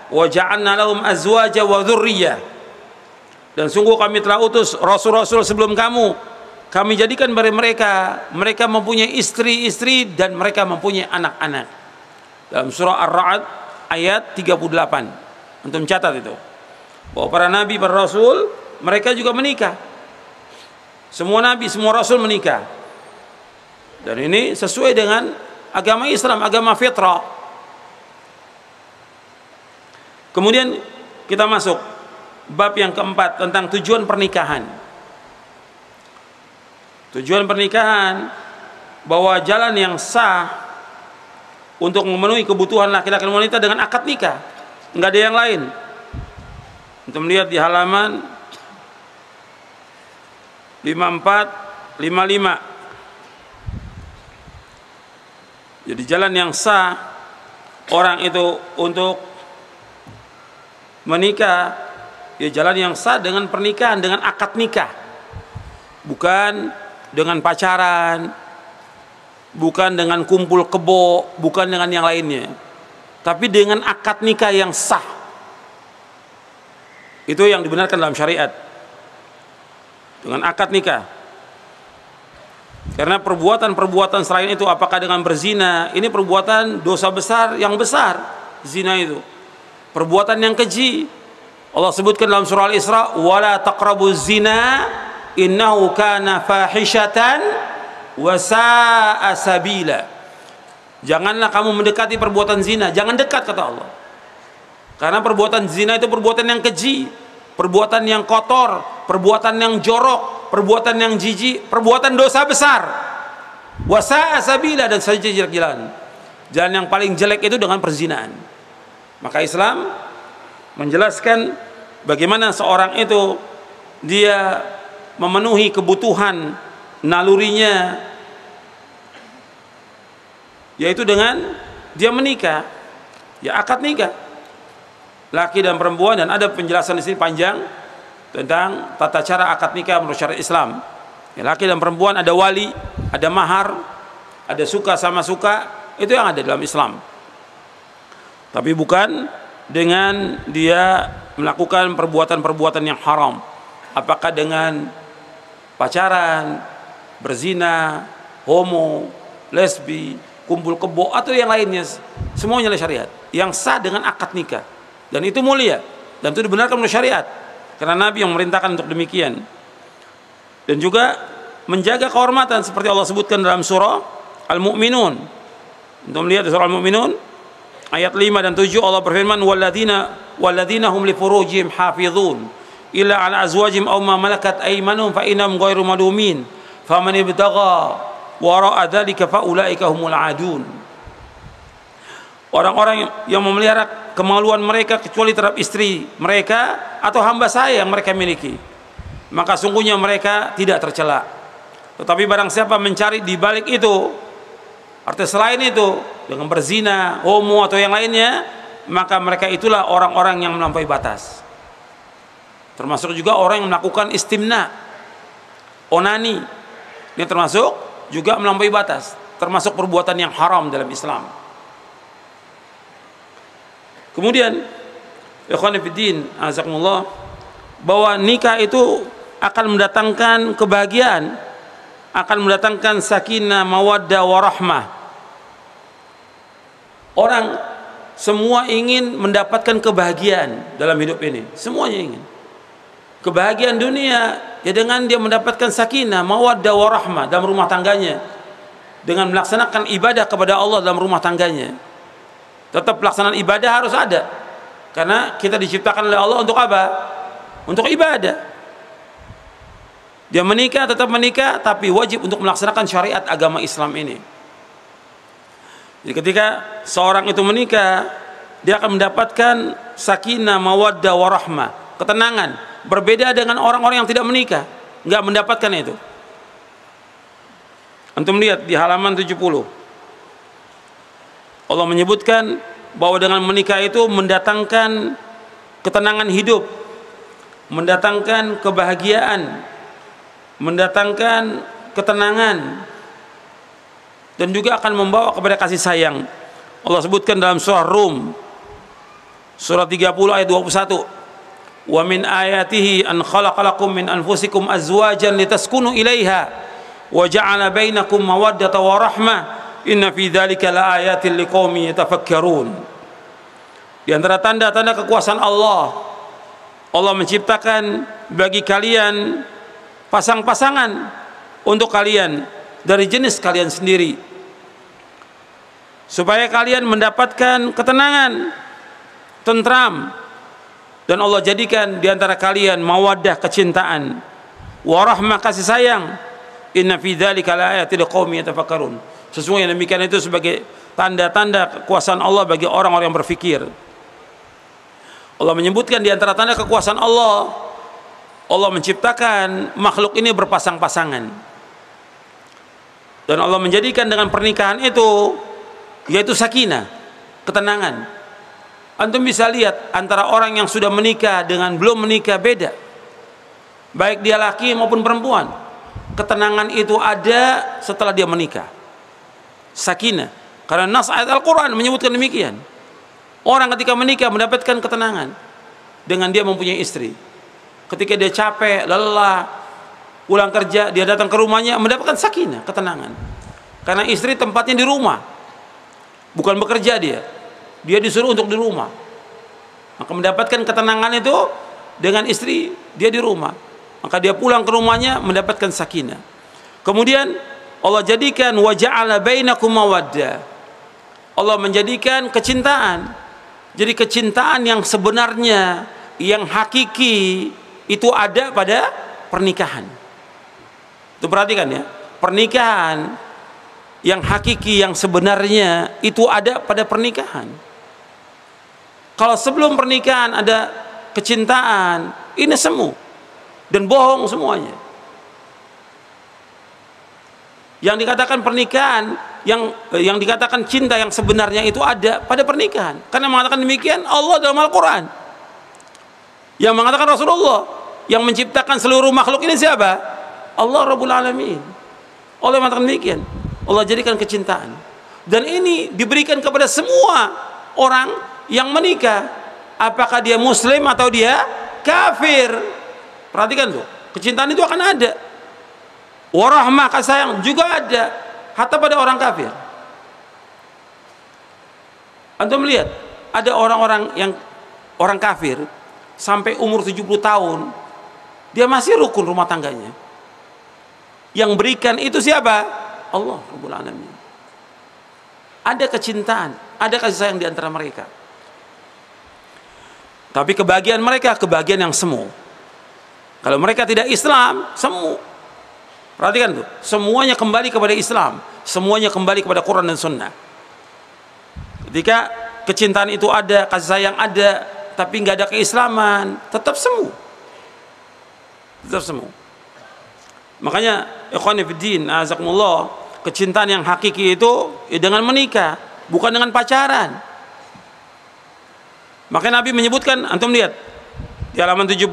wa ja'alna lahum azwaja wa dzurriyyah." Dan sungguh kami telah utus rasul-rasul sebelum kamu. Kami jadikan bagi mereka mempunyai istri-istri dan mereka mempunyai anak-anak. Dalam surah Ar-Ra'd ayat 38. Antum catat itu. Bahwa para nabi, para rasul, mereka juga menikah. Semua nabi, semua rasul menikah. Dan ini sesuai dengan agama Islam, agama fitrah. Kemudian kita masuk bab yang keempat tentang tujuan pernikahan. Tujuan pernikahan, bahwa jalan yang sah untuk memenuhi kebutuhan laki-laki dan wanita dengan akad nikah, nggak ada yang lain. Untuk melihat di halaman 54, 55. Jadi jalan yang sah orang itu untuk menikah, ya jalan yang sah dengan pernikahan, dengan akad nikah. Bukan dengan pacaran, bukan dengan kumpul kebo, bukan dengan yang lainnya. Tapi dengan akad nikah yang sah. Itu yang dibenarkan dalam syariat. Dengan akad nikah. Karena perbuatan-perbuatan selain itu, apakah dengan berzina, ini perbuatan dosa besar yang besar. Zina itu perbuatan yang keji. Allah sebutkan dalam surah Al-Isra, wala taqrabuz zina innahu kana fahishatan wa sa'a sabila. Janganlah kamu mendekati perbuatan zina, jangan dekat, kata Allah. Karena perbuatan zina itu perbuatan yang keji, perbuatan yang kotor, perbuatan yang jorok, perbuatan yang jijik, perbuatan dosa besar. Wa sa'a sabila, dan saja jelek jalan. Jalan yang paling jelek itu dengan perzinaan. Maka Islam menjelaskan bagaimana seorang itu dia memenuhi kebutuhan nalurinya, yaitu dengan dia menikah, ya akad nikah, laki dan perempuan. Dan ada penjelasan di sini panjang tentang tata cara akad nikah menurut syariat Islam. Ya, laki dan perempuan ada wali, ada mahar, ada suka sama suka, itu yang ada dalam Islam. Tapi bukan dengan dia melakukan perbuatan-perbuatan yang haram. Apakah dengan pacaran, berzina, homo, lesbi, kumpul kebo atau yang lainnya, semuanya adalah syariat yang sah dengan akad nikah, dan itu mulia dan itu dibenarkan oleh syariat karena Nabi yang memerintahkan untuk demikian. Dan juga menjaga kehormatan seperti Allah sebutkan dalam surah Al-Mu'minun. Untuk melihat surah Al-Mu'minun ayat 5 dan 7, Allah berfirman, walladzina hum li furujihim hafizun illa ala azwajihim aw ma malakat aymanuhum fa innahum ghairu malumin faman ibtagha wara'a dzalika fa ulaika humul adun. Orang-orang yang memelihara kemaluan mereka kecuali terhadap istri mereka atau hamba saya yang mereka miliki, maka sungguhnya mereka tidak tercela. Tetapi barang siapa mencari di balik itu, artinya selain itu, dengan berzina, homo atau yang lainnya, maka mereka itulah orang-orang yang melampaui batas. Termasuk juga orang yang melakukan istimna, onani, ini termasuk juga melampaui batas, termasuk perbuatan yang haram dalam Islam. Kemudian, ikhwan fillah, azakumullah, bahwa nikah itu akan mendatangkan kebahagiaan, akan mendatangkan sakinah, mawaddah, warahmah. Orang semua ingin mendapatkan kebahagiaan dalam hidup ini, semuanya ingin kebahagiaan dunia ya dengan dia mendapatkan sakinah, mawaddah, warahmah dalam rumah tangganya, dengan melaksanakan ibadah kepada Allah dalam rumah tangganya. Tetap pelaksanaan ibadah harus ada, karena kita diciptakan oleh Allah untuk apa? Untuk ibadah. Dia menikah, tetap menikah, tapi wajib untuk melaksanakan syariat agama Islam ini. Jadi ketika seorang itu menikah, dia akan mendapatkan sakinah, mawaddah, warahmah, ketenangan. Berbeda dengan orang-orang yang tidak menikah, nggak mendapatkan itu. Antum lihat di halaman 70. Allah menyebutkan bahwa dengan menikah itu mendatangkan ketenangan hidup, mendatangkan kebahagiaan, mendatangkan ketenangan, dan juga akan membawa kepada kasih sayang. Allah sebutkan dalam surah Rum, surah 30 ayat 21, wa min ayatihi an khalaqalakum min anfusikum azwajan litaskunu ilaiha wa ja'ala bainakum mawaddata wa rahmah inna fi dzalika laayatin liqaumin yatafakkarun. Di antara tanda-tanda kekuasaan Allah, Allah menciptakan bagi kalian pasang-pasangan untuk kalian dari jenis kalian sendiri, supaya kalian mendapatkan ketenangan, tentram, dan Allah jadikan di antara kalian mawaddah, kecintaan, warahmah, kasih sayang. Inna fi dzalika laayatin liqaumin yatafakkarun. Sesungguhnya demikian itu sebagai tanda-tanda kekuasaan Allah bagi orang-orang yang berfikir. Allah menyebutkan di antara tanda kekuasaan Allah, Allah menciptakan makhluk ini berpasang-pasangan, dan Allah menjadikan dengan pernikahan itu yaitu sakinah, ketenangan. Antum bisa lihat antara orang yang sudah menikah dengan belum menikah beda, baik dia laki maupun perempuan. Ketenangan itu ada setelah dia menikah, sakinah, karena nas ayat Al-Quran menyebutkan demikian. Orang ketika menikah mendapatkan ketenangan dengan dia mempunyai istri. Ketika dia capek, lelah, pulang kerja, dia datang ke rumahnya mendapatkan sakinah, ketenangan. Karena istri tempatnya di rumah, bukan bekerja dia disuruh untuk di rumah. Maka mendapatkan ketenangan itu dengan istri dia di rumah. Maka dia pulang ke rumahnya mendapatkan sakinah. Kemudian Allah jadikan wa ja'ala bainakum mawaddah. Allah menjadikan kecintaan. Jadi kecintaan yang sebenarnya, yang hakiki itu ada pada pernikahan. Itu perhatikan ya, pernikahan yang hakiki, yang sebenarnya itu ada pada pernikahan. Kalau sebelum pernikahan ada kecintaan, ini semu dan bohong semuanya. Yang dikatakan pernikahan, yang dikatakan cinta yang sebenarnya itu ada pada pernikahan. Karena mengatakan demikian Allah dalam Al-Quran. Yang mengatakan Rasulullah. Yang menciptakan seluruh makhluk ini siapa? Allah Rabbul Alamin. Allah mengatakan demikian. Allah jadikan kecintaan. Dan ini diberikan kepada semua orang yang menikah, apakah dia muslim atau dia kafir. Perhatikan tuh, kecintaan itu akan ada. Warahmah, kasih sayang juga ada, hatta pada orang kafir. Antum lihat, ada orang-orang yang orang kafir sampai umur 70 tahun dia masih rukun rumah tangganya. Yang berikan itu siapa? Allah Rabbul Alamin. Ada kecintaan, ada kasih sayang di antara mereka. Tapi kebahagiaan mereka kebahagiaan yang semu. Kalau mereka tidak Islam, semu. Perhatikan tuh, semuanya kembali kepada Islam, semuanya kembali kepada Quran dan Sunnah. Ketika kecintaan itu ada, kasih sayang ada, tapi nggak ada keislaman, tetap semu. Tetap semu. Makanya ikhwani fiddin, azakumullah, kecintaan yang hakiki itu dengan menikah, bukan dengan pacaran. Makanya Nabi menyebutkan, antum lihat di halaman 70,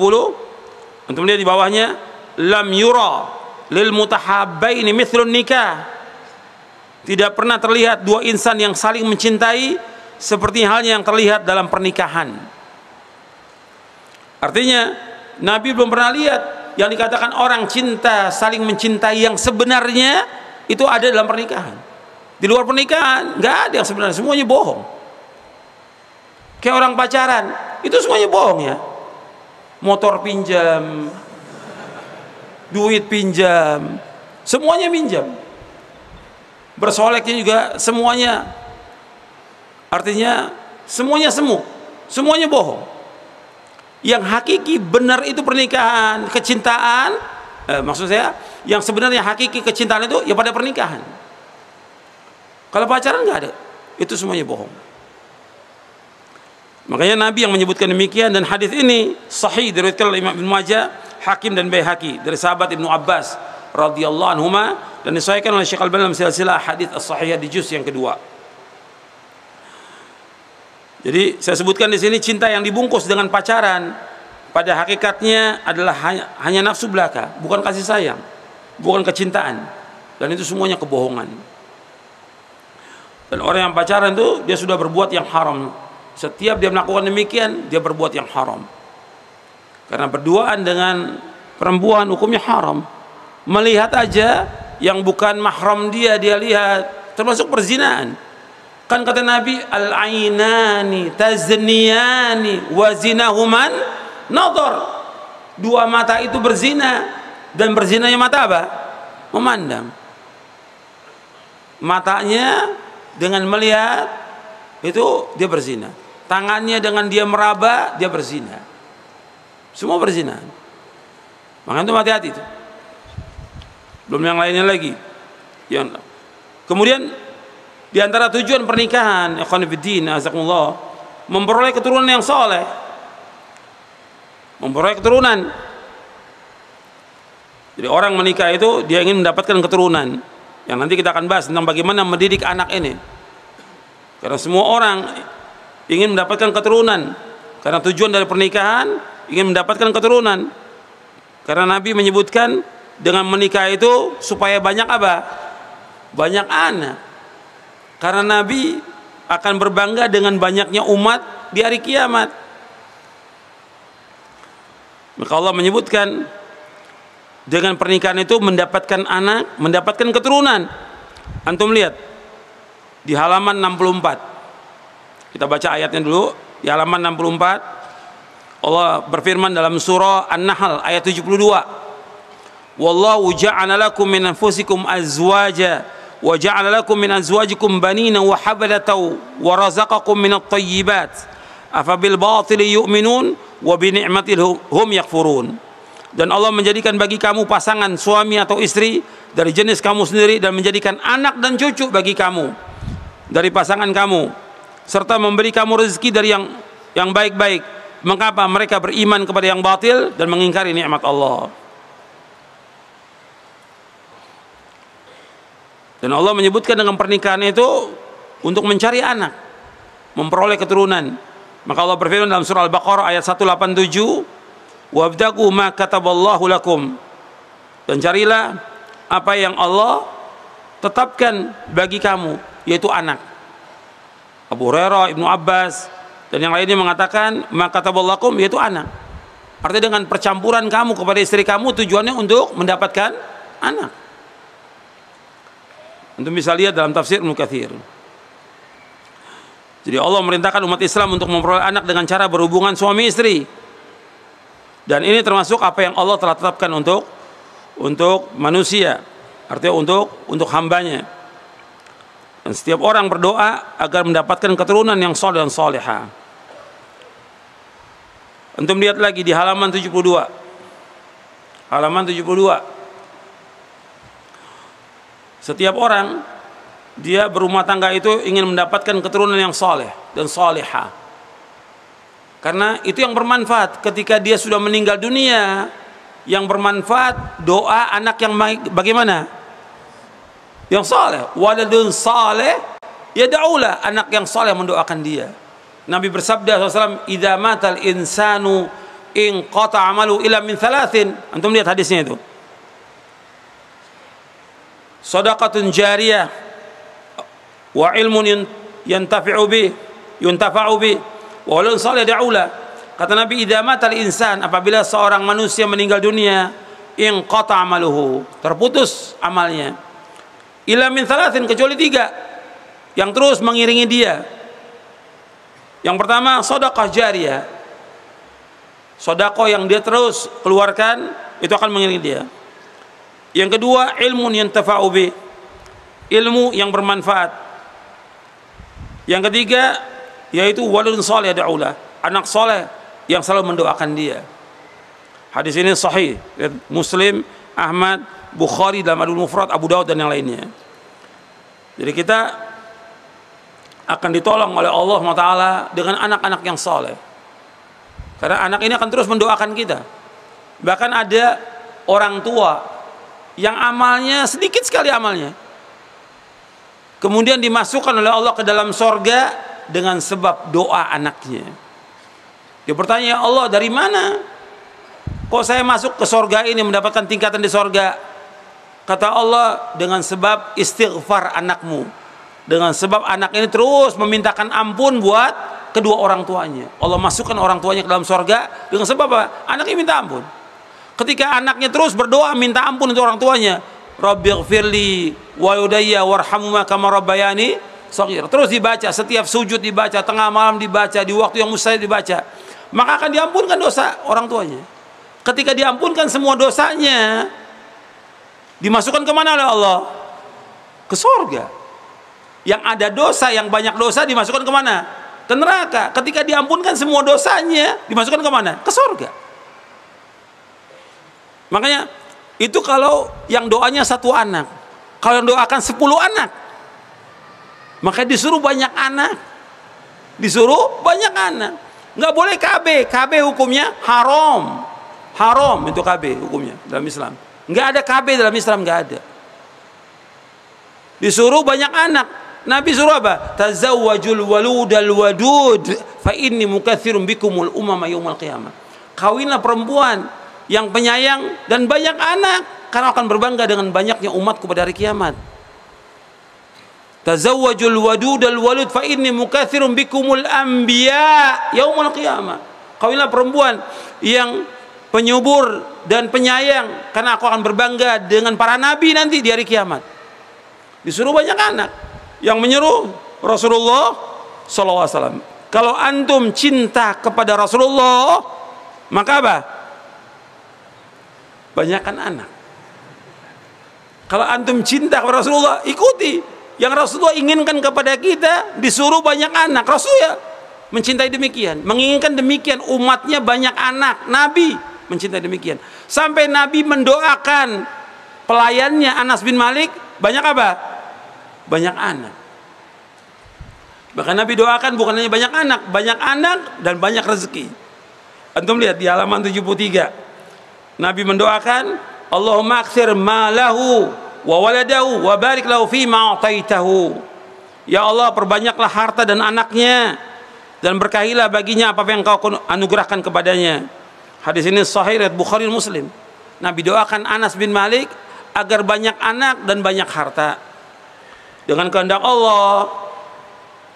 antum lihat di bawahnya, lam yura lil mutahabbaini mithlun nikah. Tidak pernah terlihat dua insan yang saling mencintai seperti halnya yang terlihat dalam pernikahan. Artinya Nabi belum pernah lihat yang dikatakan orang cinta, saling mencintai yang sebenarnya itu ada dalam pernikahan. Di luar pernikahan nggak ada yang sebenarnya, semuanya bohong. Kayak orang pacaran itu semuanya bohong ya. Motor pinjam, duit pinjam, semuanya minjam. Bersoleknya juga semuanya, artinya semuanya semu, semuanya bohong. Yang hakiki benar itu pernikahan, kecintaan, maksud saya yang sebenarnya hakiki kecintaan itu ya pada pernikahan. Kalau pacaran nggak ada, itu semuanya bohong. Makanya Nabi yang menyebutkan demikian, dan hadis ini sahih diriwayatkan oleh Imam Ibnu Majah, Hakim dan Baihaqi dari sahabat Ibnu Abbas radhiyallahu anhuma, dan disahihkan oleh Syekh Al-Albani dalam silsilah hadis as-sahihah di juz yang kedua. Jadi saya sebutkan di sini, cinta yang dibungkus dengan pacaran pada hakikatnya adalah hanya nafsu belaka, bukan kasih sayang, bukan kecintaan, dan itu semuanya kebohongan. Dan orang yang pacaran itu dia sudah berbuat yang haram. Setiap dia melakukan demikian, dia berbuat yang haram. Karena berduaan dengan perempuan hukumnya haram. Melihat aja yang bukan mahram dia lihat, termasuk perzinaan. Kan kata Nabi, al-ainani tazniyani wa zinahuman nadhar. Dua mata itu berzina, dan berzinanya mata apa? Memandang. Matanya dengan melihat itu dia berzina. Tangannya dengan dia meraba, dia berzina. Semua berzina. Makanya itu hati-hati itu. Belum yang lainnya lagi. Kemudian di antara tujuan pernikahan, ikhwan fillah, azakumullah, memperoleh keturunan yang soleh, memperoleh keturunan. Jadi orang menikah itu dia ingin mendapatkan keturunan. Yang nanti kita akan bahas tentang bagaimana mendidik anak ini. Karena semua orang ingin mendapatkan keturunan. Karena tujuan dari pernikahan ingin mendapatkan keturunan. Karena Nabi menyebutkan dengan menikah itu supaya banyak apa? Banyak anak. Karena Nabi akan berbangga dengan banyaknya umat di hari kiamat. Maka Allah menyebutkan dengan pernikahan itu mendapatkan anak, mendapatkan keturunan. Antum lihat di halaman 64. Kita baca ayatnya dulu. Di halaman 64 Allah berfirman dalam surah An-Nahl ayat 72. Wallahu ja'ala lakum min anfusikum azwaja wa ja'ala lakum min azwajikum banina wa habalatan wa razaqakum minat thayyibat afabil batili yu'minun wa bi ni'matil hum yakfurun. Dan Allah menjadikan bagi kamu pasangan suami atau istri dari jenis kamu sendiri, dan menjadikan anak dan cucu bagi kamu dari pasangan kamu, serta memberi kamu rezeki dari yang baik-baik. Mengapa mereka beriman kepada yang batil dan mengingkari nikmat Allah? Dan Allah menyebutkan dengan pernikahan itu untuk mencari anak, memperoleh keturunan. Maka Allah berfirman dalam surah Al-Baqarah ayat 187, wabtagu ma kataballahu lakum, dan carilah apa yang Allah tetapkan bagi kamu, yaitu anak. Abu Hurairah, Ibnu Abbas, Dan yang lainnya mengatakan maka kataballakum, yaitu anak. Artinya dengan percampuran kamu kepada istri kamu tujuannya untuk mendapatkan anak. Untuk bisa lihat dalam tafsir Ibnu Katsir. Jadi Allah merintahkan umat Islam untuk memperoleh anak dengan cara berhubungan suami istri. Dan ini termasuk apa yang Allah telah tetapkan untuk manusia, artinya untuk hambanya. Dan setiap orang berdoa agar mendapatkan keturunan yang saleh dan salihah. Antum lihat lagi di halaman 72. Halaman 72. Setiap orang dia berumah tangga itu ingin mendapatkan keturunan yang saleh dan salihah. Karena itu yang bermanfaat ketika dia sudah meninggal dunia. Yang bermanfaat doa anak yang bagaimana? Yang saleh. Waladun saleh yad'ulah, anak yang saleh mendoakan dia. Nabi bersabda SAW, "Idza matal insanu in qata amalu ila min thalathin." Antum lihat hadisnya itu. Shadaqatun jariyah wa ilmun yuntafa'u bi wa waladun salih yad'ulah. Kata Nabi, idza matal insan, apabila seorang manusia meninggal dunia, in qata amaluhu, terputus amalnya, ila min thalathin, kecuali 3 yang terus mengiringi dia. Yang pertama, sedekah jariyah, sedekah yang dia terus keluarkan, itu akan mengiringi dia. Yang kedua, ilmun yantafa'u bi, ilmu yang bermanfaat. Yang ketiga, yaitu waladun salih yad'ulah, anak saleh yang selalu mendoakan dia. Hadis ini sahih, Muslim, Ahmad, Bukhari dalam Adul Mufrad, Abu Daud dan yang lainnya. Jadi kita akan ditolong oleh Allah SWT dengan anak-anak yang saleh. Karena anak ini akan terus mendoakan kita. Bahkan ada orang tua yang amalnya sedikit sekali amalnya, kemudian dimasukkan oleh Allah ke dalam sorga dengan sebab doa anaknya. Dia bertanya, "Ya Allah, dari mana kok saya masuk ke sorga ini, mendapatkan tingkatan di sorga?" Kata Allah, dengan sebab istighfar anakmu, dengan sebab anak ini terus memintakan ampun buat kedua orang tuanya. Allah masukkan orang tuanya ke dalam sorga dengan sebab apa? Anaknya minta ampun. Ketika anaknya terus berdoa minta ampun untuk orang tuanya, Rabbighfirli wa yudayya warhamhuma kama rabbayani shaghir, terus dibaca, setiap sujud dibaca, tengah malam dibaca, di waktu yang mustahil dibaca, maka akan diampunkan dosa orang tuanya. Ketika diampunkan semua dosanya, dimasukkan kemana oleh Allah? Ke surga. Yang ada dosa, yang banyak dosa dimasukkan kemana? Ke neraka. Ketika diampunkan semua dosanya, dimasukkan kemana? Ke surga. Makanya itu kalau yang doanya 1 anak, kalau yang doakan 10 anak, maka disuruh banyak anak, disuruh banyak anak. Nggak boleh KB, KB hukumnya haram, haram itu KB hukumnya dalam Islam. Nggak ada KB dalam Islam, nggak ada. Disuruh banyak anak. Nabi suruh apa? Tazawwajul waludal wadud fa inni mukatsirum bikumul umama yaumil qiyamah. Kawinlah perempuan yang penyayang dan banyak anak, karena akan berbangga dengan banyaknya umatku pada hari kiamat. Tazawwajul wadudal walud fa inni mukatsirum bikumul anbiya yaumil qiyamah. Kawinlah perempuan yang penyubur dan penyayang, karena aku akan berbangga dengan para nabi nanti di hari kiamat. Disuruh banyak anak. Yang menyuruh Rasulullah SAW. Kalau antum cinta kepada Rasulullah, maka apa? Banyakkan anak. Kalau antum cinta kepada Rasulullah, ikuti yang Rasulullah inginkan kepada kita, disuruh banyak anak. Rasulullah mencintai demikian, menginginkan demikian, umatnya banyak anak. Nabi mencintai demikian, sampai Nabi mendoakan pelayannya Anas bin Malik banyak apa? Banyak anak. Bahkan Nabi doakan bukan hanya banyak anak dan banyak rezeki. Antum lihat di halaman 73, Nabi mendoakan, Allahumma aktsir malahu wa waladahu wa barik lahu fi ma ataitahu. Ya Allah, perbanyaklah harta dan anaknya, dan berkahilah baginya apa yang kau anugerahkan kepadanya. Hadis ini sahih riwayat Bukhari dan Muslim. Nabi doakan Anas bin Malik agar banyak anak dan banyak harta. Dengan kehendak Allah,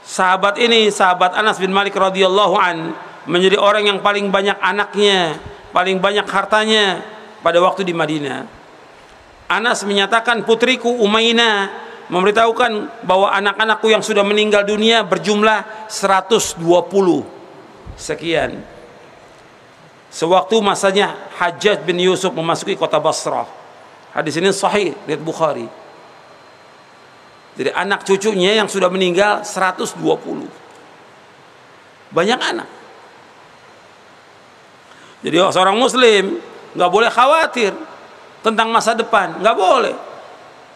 sahabat ini, sahabat Anas bin Malik radhiyallahu an, menjadi orang yang paling banyak anaknya, paling banyak hartanya pada waktu di Madinah. Anas menyatakan, putriku Umainah memberitahukan bahwa anak-anakku yang sudah meninggal dunia berjumlah 120 sekian. Sewaktu masanya Hajjaj bin Yusuf memasuki kota Basrah. Hadis ini sahih riwayat Bukhari. Jadi anak cucunya yang sudah meninggal 120. Banyak anak. Jadi seorang muslim nggak boleh khawatir tentang masa depan, nggak boleh.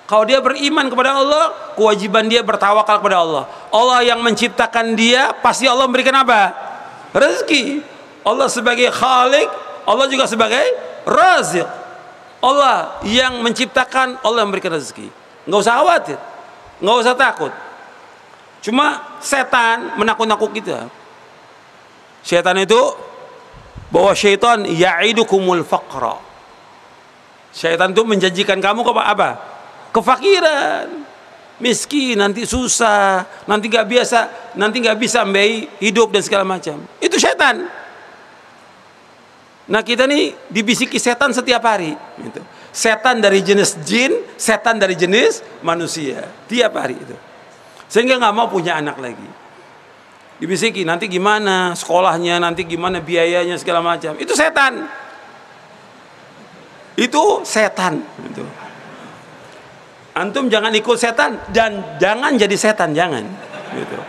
Kalau dia beriman kepada Allah, kewajiban dia bertawakal kepada Allah. Allah yang menciptakan dia, pasti Allah memberikan apa? Rezeki. Allah sebagai Khalik, Allah juga sebagai Razik. Allah yang menciptakan, Allah yang memberikan rezeki. Nggak usah khawatir, nggak usah takut. Cuma setan menakut-nakut kita. Setan itu, bahwa syaitan ya'idukumul faqra. Syaitan itu menjanjikan kamu apa? Kefakiran, miskin, nanti susah, nanti nggak bisa membiayai hidup dan segala macam. Itu setan. Nah kita nih dibisiki setan setiap hari. Gitu. Setan dari jenis jin, setan dari jenis manusia, tiap hari itu. Sehingga nggak mau punya anak lagi. Dibisiki nanti gimana sekolahnya, nanti gimana biayanya segala macam. Itu setan. Itu setan. Gitu. Antum jangan ikut setan dan jangan jadi setan, jangan. Gitu.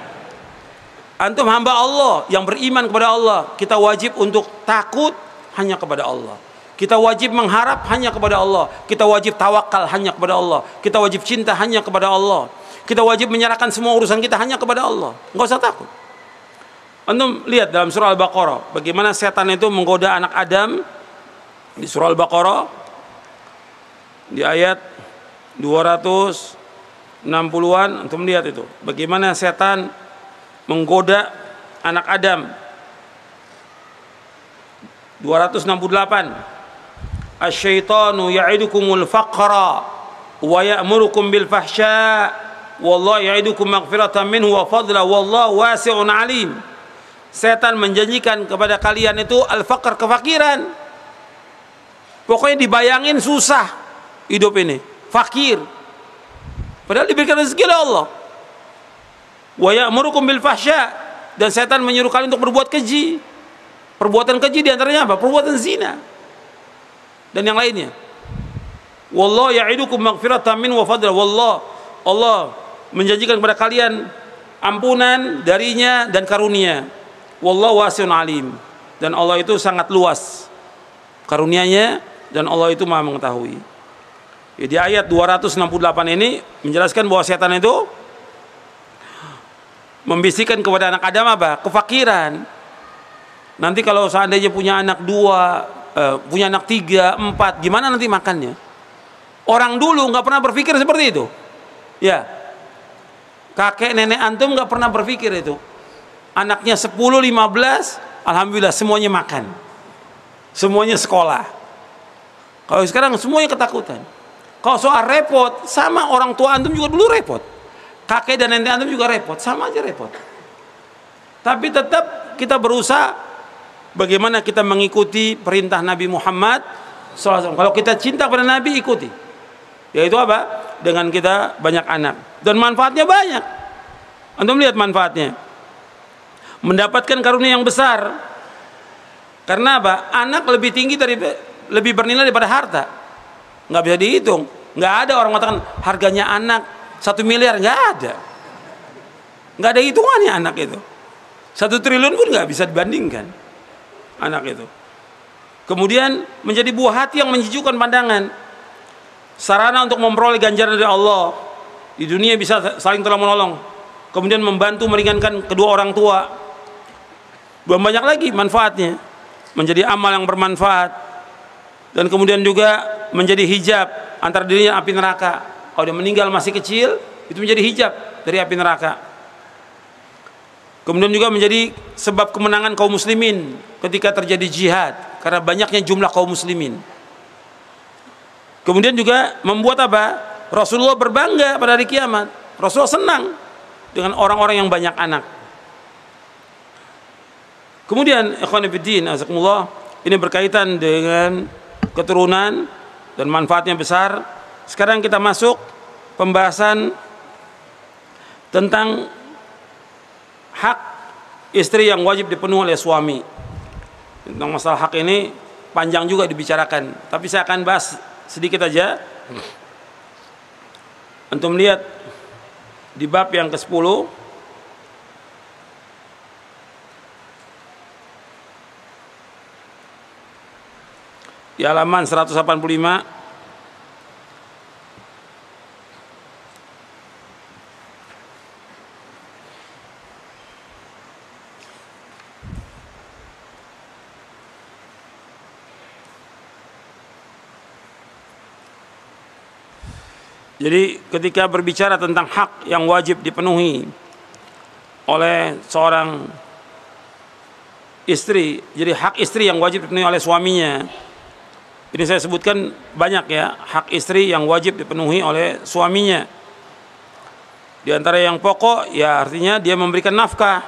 Antum hamba Allah yang beriman kepada Allah, kita wajib untuk takut hanya kepada Allah. Kita wajib mengharap hanya kepada Allah. Kita wajib tawakal hanya kepada Allah. Kita wajib cinta hanya kepada Allah. Kita wajib menyerahkan semua urusan kita hanya kepada Allah. Nggak usah takut. Antum lihat dalam surah Al-Baqarah bagaimana setan itu menggoda anak Adam di surah Al-Baqarah di ayat 260-an. Antum lihat itu bagaimana setan menggoda anak Adam. 268. Asy-syaitanu ya'idukumul faqra wa ya'murukum bil fahsya wallahu ya'idukum maghfiratan minhu wa fadla wallahu wasi'un alim. Setan menjanjikan kepada kalian itu al-faqr, kefakiran. Pokoknya dibayangin susah hidup ini, fakir. Padahal diberikan rezeki oleh Allah. Wa ya'murukum bil fahsya, dan setan menyuruh kalian untuk berbuat keji. Perbuatan keji diantaranya apa? Perbuatan zina dan yang lainnya. Wallahu ya'idukum maghfiratan min wa fadla. Allah menjanjikan kepada kalian ampunan darinya dan karunia. Wallahu wasi'un alim, dan Allah itu sangat luas karunianya dan Allah itu Maha mengetahui. Di ayat 268 ini menjelaskan bahwa setan itu membisikkan kepada anak Adam apa? Kefakiran. Nanti kalau seandainya punya anak 2, punya anak 3, 4, gimana nanti makannya? Orang dulu nggak pernah berpikir seperti itu. Ya, kakek nenek antum nggak pernah berpikir itu. Anaknya 10, 15, alhamdulillah semuanya makan, semuanya sekolah. Kalau sekarang semuanya ketakutan. Kalau soal repot, sama orang tua antum juga dulu repot. Kakek dan nenek antum juga repot, sama aja repot. Tapi tetap kita berusaha. Bagaimana kita mengikuti perintah Nabi Muhammad SAW. Kalau kita cinta pada Nabi, ikuti. Yaitu apa? Dengan kita banyak anak. Dan manfaatnya banyak. Antum lihat manfaatnya. Mendapatkan karunia yang besar. Karena apa? Anak lebih tinggi lebih bernilai daripada harta. Nggak bisa dihitung. Nggak ada orang mengatakan harganya anak 1 miliar. Nggak ada. Nggak ada hitungannya anak itu. 1 triliun pun nggak bisa dibandingkan anak itu. Kemudian menjadi buah hati yang menyejukkan pandangan, sarana untuk memperoleh ganjaran dari Allah. Di dunia bisa saling tolong menolong, kemudian membantu meringankan kedua orang tua. Belum banyak lagi manfaatnya, menjadi amal yang bermanfaat, dan kemudian juga menjadi hijab antara dirinya api neraka. Kalau dia meninggal masih kecil, itu menjadi hijab dari api neraka. Kemudian juga menjadi sebab kemenangan kaum muslimin ketika terjadi jihad, karena banyaknya jumlah kaum muslimin. Kemudian juga membuat apa? Rasulullah berbangga pada hari kiamat. Rasulullah senang dengan orang-orang yang banyak anak. Kemudian ikhwan fillah, azakumullah, ini berkaitan dengan keturunan dan manfaatnya besar. Sekarang kita masuk pembahasan tentang hak istri yang wajib dipenuhi oleh suami. Tentang masalah hak ini panjang juga dibicarakan, tapi saya akan bahas sedikit aja. Antum lihat di bab yang ke-10, di halaman 185. Jadi ketika berbicara tentang hak yang wajib dipenuhi oleh seorang istri, jadi hak istri yang wajib dipenuhi oleh suaminya, ini saya sebutkan banyak ya, hak istri yang wajib dipenuhi oleh suaminya. Di antara yang pokok ya artinya dia memberikan nafkah,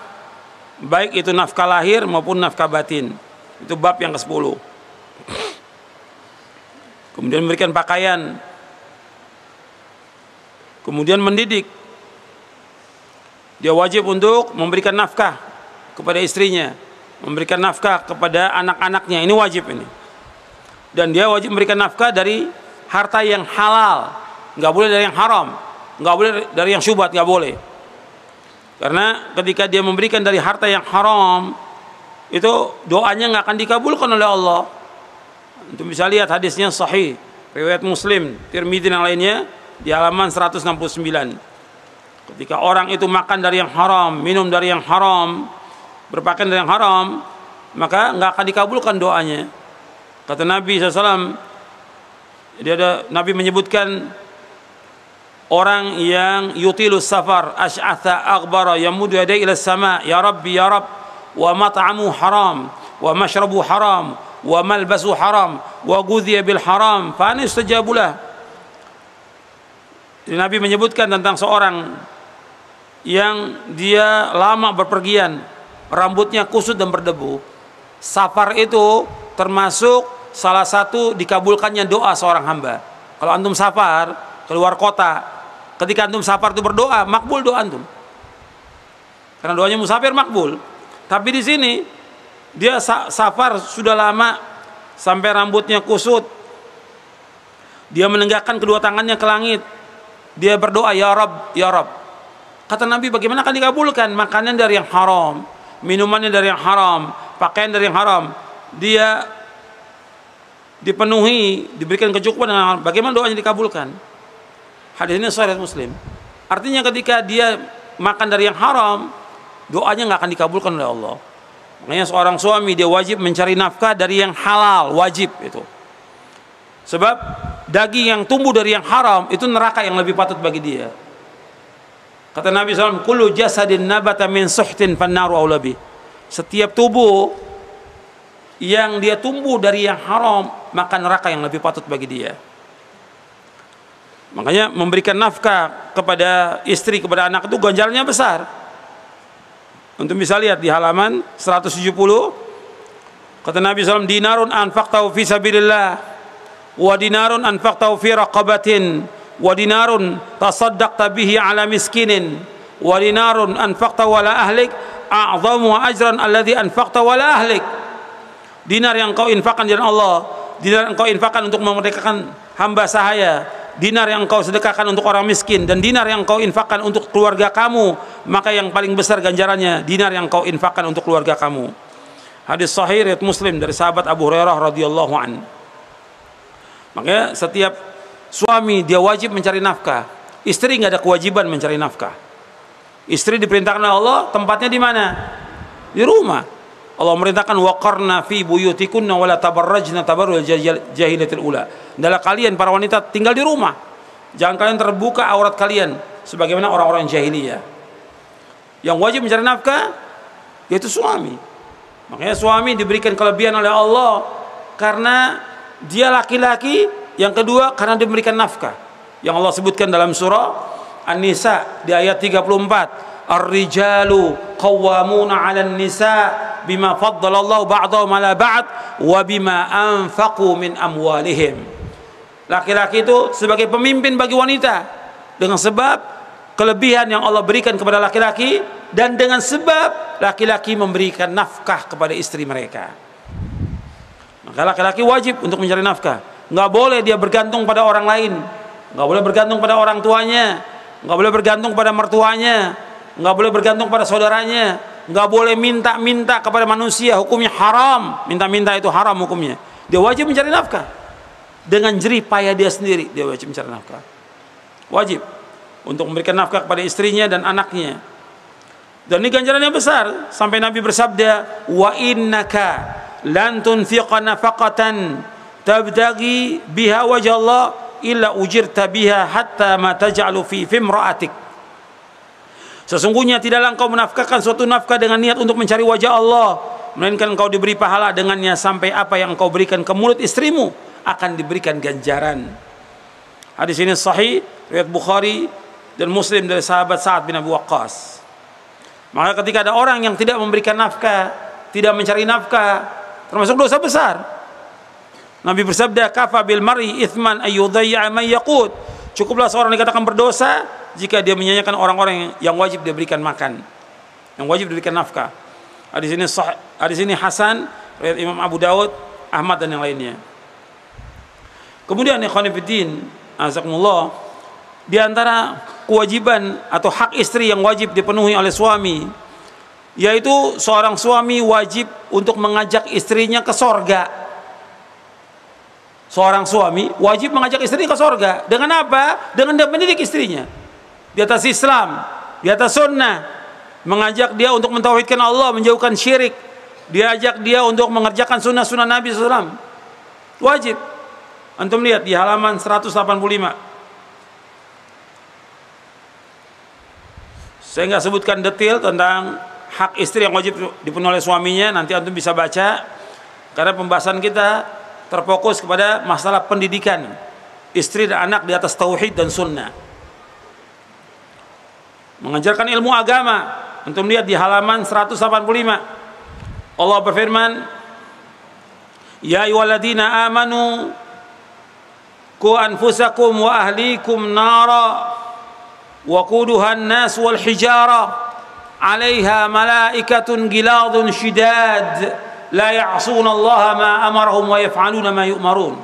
baik itu nafkah lahir maupun nafkah batin. Itu bab yang ke-10. Kemudian memberikan pakaian, kemudian mendidik. Dia wajib untuk memberikan nafkah kepada istrinya, memberikan nafkah kepada anak-anaknya. Ini wajib ini. Dan dia wajib memberikan nafkah dari harta yang halal, nggak boleh dari yang haram, nggak boleh dari yang syubhat, nggak boleh. Karena ketika dia memberikan dari harta yang haram, itu doanya nggak akan dikabulkan oleh Allah. Untuk bisa lihat hadisnya sahih, riwayat Muslim, Tirmidzi dan lainnya, di halaman 169. Ketika orang itu makan dari yang haram, minum dari yang haram, berpakaian dari yang haram, maka nggak akan dikabulkan doanya. Kata Nabi SAW, Nabi menyebutkan orang yang yutilus safar, ash'atha aghbara, yamudu yadayhi ila sama, ya Rabbi ya Rabb, wa mat'amu haram, wa mashrabu haram, wa malbasu haram, wa ghudhiya bil haram, fa ana yustajabu lah. Nabi menyebutkan tentang seorang yang dia lama berpergian, rambutnya kusut dan berdebu. Safar itu termasuk salah satu dikabulkannya doa seorang hamba. Kalau antum safar keluar kota, ketika antum safar itu berdoa, makbul doa antum. Karena doanya musafir makbul. Tapi di sini dia safar sudah lama sampai rambutnya kusut. Dia menenggakkan kedua tangannya ke langit. Dia berdoa, ya Rabb, ya Rabb. Kata Nabi, bagaimana akan dikabulkan? Makanan dari yang haram, minumannya dari yang haram, pakaian dari yang haram. Dia dipenuhi, diberikan kecukupan dengan haram. Bagaimana doanya dikabulkan? Hadis ini sahih Muslim. Artinya ketika dia makan dari yang haram, doanya nggak akan dikabulkan oleh Allah. Makanya seorang suami dia wajib mencari nafkah dari yang halal, wajib itu. Sebab daging yang tumbuh dari yang haram itu neraka yang lebih patut bagi dia. Kata Nabi SAW, kullu jasadin nabata min suhtin fannaru aulabi. Setiap tubuh yang dia tumbuh dari yang haram, maka neraka yang lebih patut bagi dia. Makanya memberikan nafkah kepada istri, kepada anak itu ganjarannya besar. Untuk bisa lihat di halaman 170, kata Nabi SAW, dinarun anfaqtahu fi sabilillah, wa dinarun anfaqtahu fi raqabatin, wa dinarun tasaddaqta bihi ala miskinin, wa dinarun anfaqtahu ala ahlik a'zamu ajran alladhi anfaqtahu ala ahlik. Dinar yang kau infakkan di jalan Allah, dinar yang kau infakkan untuk memerdekakan hamba sahaya, dinar yang kau sedekahkan untuk orang miskin, dan dinar yang kau infakkan untuk keluarga kamu, maka yang paling besar ganjarannya dinar yang kau infakkan untuk keluarga kamu. Hadis sahih riwayat Muslim dari sahabat Abu Hurairah radhiyallahu an. Makanya setiap suami dia wajib mencari nafkah. Istri nggak ada kewajiban mencari nafkah. Istri diperintahkan oleh Allah tempatnya di mana? Di rumah. Allah merintahkan waqarna fi buyutikunna wala tabarrajna tabarrujal jahiliyatil ula. Adalah kalian para wanita tinggal di rumah. Jangan kalian terbuka aurat kalian sebagaimana orang-orang jahiliyah. Yang wajib mencari nafkah yaitu suami. Makanya suami diberikan kelebihan oleh Allah karena dia laki-laki, yang kedua karena dia memberikan nafkah. Yang Allah sebutkan dalam surah An-Nisa di ayat 34, ar-rijalu qawwamuna 'alan nisa bima faddalallahu ba'dahum 'ala ba'd wa bima anfaqu min amwalihim. Laki-laki itu sebagai pemimpin bagi wanita dengan sebab kelebihan yang Allah berikan kepada laki-laki dan dengan sebab laki-laki memberikan nafkah kepada istri mereka. Maka laki-laki wajib untuk mencari nafkah. Nggak boleh dia bergantung pada orang lain, nggak boleh bergantung pada orang tuanya, nggak boleh bergantung pada mertuanya, nggak boleh bergantung pada saudaranya, nggak boleh minta-minta kepada manusia, hukumnya haram. Minta-minta itu haram hukumnya. Dia wajib mencari nafkah dengan jerih payah dia sendiri. Dia wajib mencari nafkah, wajib untuk memberikan nafkah kepada istrinya dan anaknya. Dan ini ganjarannya besar sampai Nabi bersabda, wa innaka lan tunfiqa nafaqatan tabtaghi biha wajha Allah illa ujirta biha hatta ma taj'alu fi imra'atik. Sesungguhnya tidaklah engkau menafkahkan suatu nafkah dengan niat untuk mencari wajah Allah, melainkan engkau diberi pahala dengannya sampai apa yang engkau berikan ke mulut istrimu akan diberikan ganjaran. Hadis ini sahih riwayat Bukhari dan Muslim dari sahabat Sa'ad bin Abi Waqqas. Maka ketika ada orang yang tidak memberikan nafkah, tidak mencari nafkah, termasuk dosa besar. Nabi bersabda, kafa bil mar'i ithman ayyudayya man yaqut. Cukuplah seorang dikatakan berdosa jika dia menyanyikan orang-orang yang wajib dia berikan makan, yang wajib diberikan nafkah. Hadis ini sahih, hadis ini hasan riwayat Imam Abu Daud, Ahmad dan yang lainnya. Kemudian ikhwan fillah, azakumullah, di antara kewajiban atau hak istri yang wajib dipenuhi oleh suami, yaitu seorang suami wajib untuk mengajak istrinya ke sorga. Seorang suami wajib mengajak istrinya ke sorga. Dengan apa? Dengan dia mendidik istrinya di atas Islam, di atas sunnah, mengajak dia untuk mentauhidkan Allah, menjauhkan syirik, diajak dia untuk mengerjakan sunnah-sunnah Nabi SAW. Wajib. Antum lihat di halaman 185. Saya nggak sebutkan detail tentang hak istri yang wajib dipenuhi oleh suaminya, nanti antum bisa baca, karena pembahasan kita terfokus kepada masalah pendidikan istri dan anak di atas tauhid dan sunnah, mengajarkan ilmu agama. Antum lihat di halaman 185, Allah berfirman, ya ayyuhalladzina amanu qu anfusakum wa ahlikum nara waquduha an-nas wal hijara 'alaiha malaikatun giladun shidad la ya'suna Allah ma amarahum wa yaf'aluna ma yu'marun.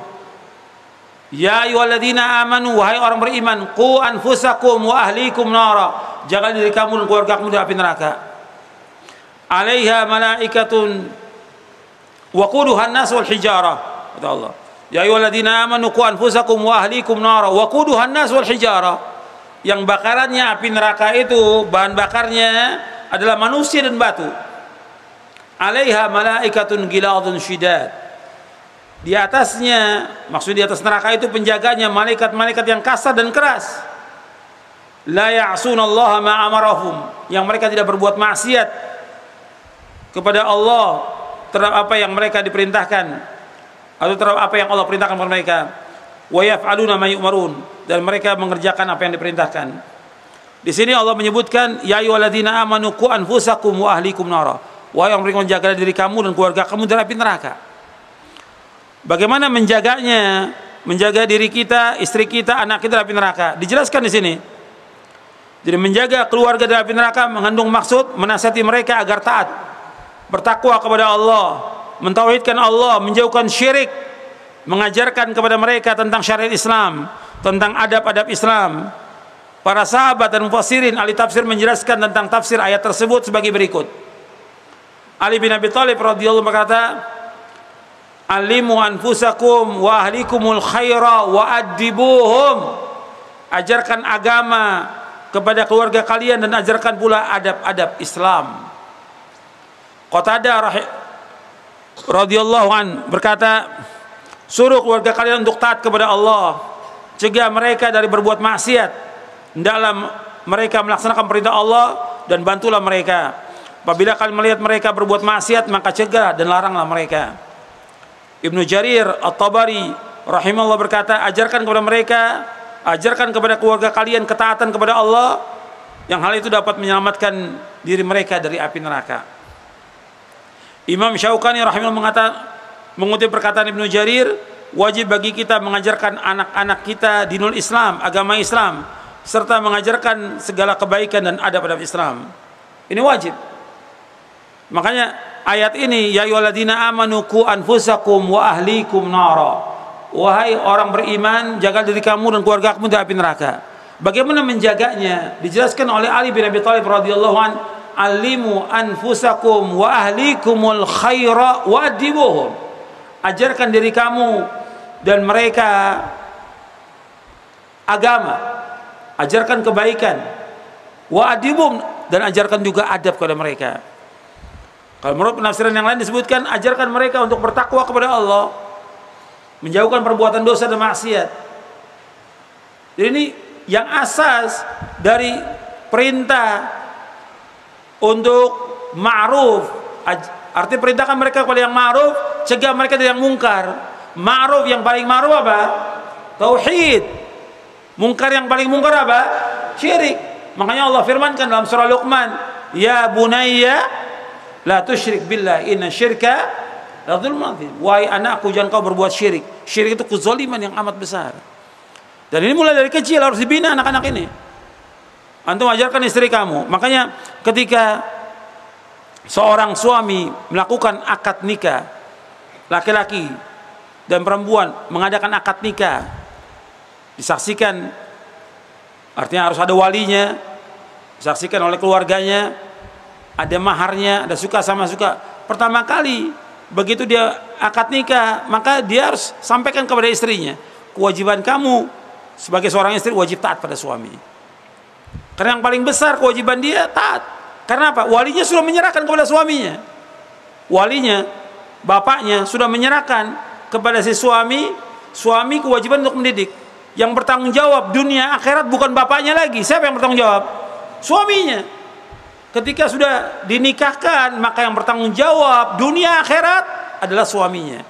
Ya ayyuhalladzina amanu, wahai orang beriman, qu anfusakum wa ahlikum nara, jaga diri kamu dan keluargamu dari api neraka. 'Alaiha malaikatun waquduha an-nas wal hijara, kata Allah. Ya ayyuhalladzina amanu qu anfusakum wa ahlikum nara waquduha an-nas wal hijara. Yang bakarannya api neraka itu, bahan bakarnya adalah manusia dan batu. 'Alaiha malaikatun giladun syidad. Di atasnya, maksud di atas neraka itu penjaganya malaikat-malaikat yang kasar dan keras. La ya'sunallaha ma amarahum, yang mereka tidak berbuat maksiat kepada Allah terhadap apa yang mereka diperintahkan atau terhadap apa yang Allah perintahkan kepada mereka. Wa yaf'aluna ma yu'marun, dan mereka mengerjakan apa yang diperintahkan. Di sini Allah menyebutkan, ya ayyuhalladzina amanu qu anfusakum wa ahlikum nara, wahai yang beriman, jaga diri kamu dan keluarga kamu dari api neraka. Bagaimana menjaganya? Menjaga diri kita, istri kita, anak kita dari api neraka dijelaskan di sini. Jadi menjaga keluarga dari api neraka mengandung maksud menasihati mereka agar taat, bertakwa kepada Allah, mentauhidkan Allah, menjauhkan syirik, mengajarkan kepada mereka tentang syariat Islam, tentang adab-adab Islam. Para sahabat dan mufassirin ahli tafsir menjelaskan tentang tafsir ayat tersebut sebagai berikut. Ali bin Abi Thalib radhiyallahu berkata, alimu anfusakum wa ahlikumul khaira wa adibuhum. Ajarkan agama kepada keluarga kalian dan ajarkan pula adab-adab Islam. Qatadah radhiyallahu an berkata, suruh keluarga kalian untuk taat kepada Allah, cegah mereka dari berbuat maksiat, dalam mereka melaksanakan perintah Allah, dan bantulah mereka. Apabila kalian melihat mereka berbuat maksiat, maka cegah dan laranglah mereka. Ibnu Jarir At-Tabari rahimahullah berkata, ajarkan kepada mereka, ajarkan kepada keluarga kalian ketaatan kepada Allah yang hal itu dapat menyelamatkan diri mereka dari api neraka. Imam Syaukani rahimahullah mengutip perkataan Ibnu Jarir, wajib bagi kita mengajarkan anak-anak kita dinul Islam, agama Islam, serta mengajarkan segala kebaikan dan adab-adab Islam. Ini wajib. Makanya ayat ini, ya ayyuhalladzina amanu qu anfusakum wa ahlikum nara. Wahai orang beriman, jaga diri kamu dan keluarga kamu dari api neraka. Bagaimana menjaganya? Dijelaskan oleh Ali bin Abi Thalib radhiyallahu an, alimu anfusakum wa ahlikumul khaira wa adibuhum. Ajarkan diri kamu dan mereka agama, ajarkan kebaikan, wa adibum, dan ajarkan juga adab kepada mereka. Kalau menurut penafsiran yang lain disebutkan ajarkan mereka untuk bertakwa kepada Allah, menjauhkan perbuatan dosa dan maksiat. Jadi ini yang asas dari perintah untuk ma'ruf. Artinya perintahkan mereka kepada yang ma'ruf, cegah mereka dari yang mungkar. Ma'ruf, yang paling ma'ruf apa? Tauhid. Mungkar, yang paling mungkar apa? Syirik. Makanya Allah firmankan dalam surah Luqman, ya bunayya la tusyrik billah inna syirka la dzulmun adzim. Wahai anakku, jangan kau berbuat syirik. Syirik itu kezaliman yang amat besar. Dan ini mulai dari kecil harus dibina anak-anak ini. Antum ajarkan istri kamu. Makanya ketika seorang suami melakukan akad nikah, laki-laki dan perempuan mengadakan akad nikah, disaksikan, artinya harus ada walinya, disaksikan oleh keluarganya, ada maharnya, ada suka sama suka. Pertama kali begitu dia akad nikah, maka dia harus sampaikan kepada istrinya, kewajiban kamu sebagai seorang istri wajib taat pada suami. Karena yang paling besar kewajiban dia taat. Karena apa? Walinya sudah menyerahkan kepada suaminya. Walinya, bapaknya sudah menyerahkan kepada si suami. Suami kewajiban untuk mendidik. Yang bertanggung jawab dunia akhirat bukan bapaknya lagi. Siapa yang bertanggung jawab? Suaminya. Ketika sudah dinikahkan, maka yang bertanggung jawab dunia akhirat adalah suaminya.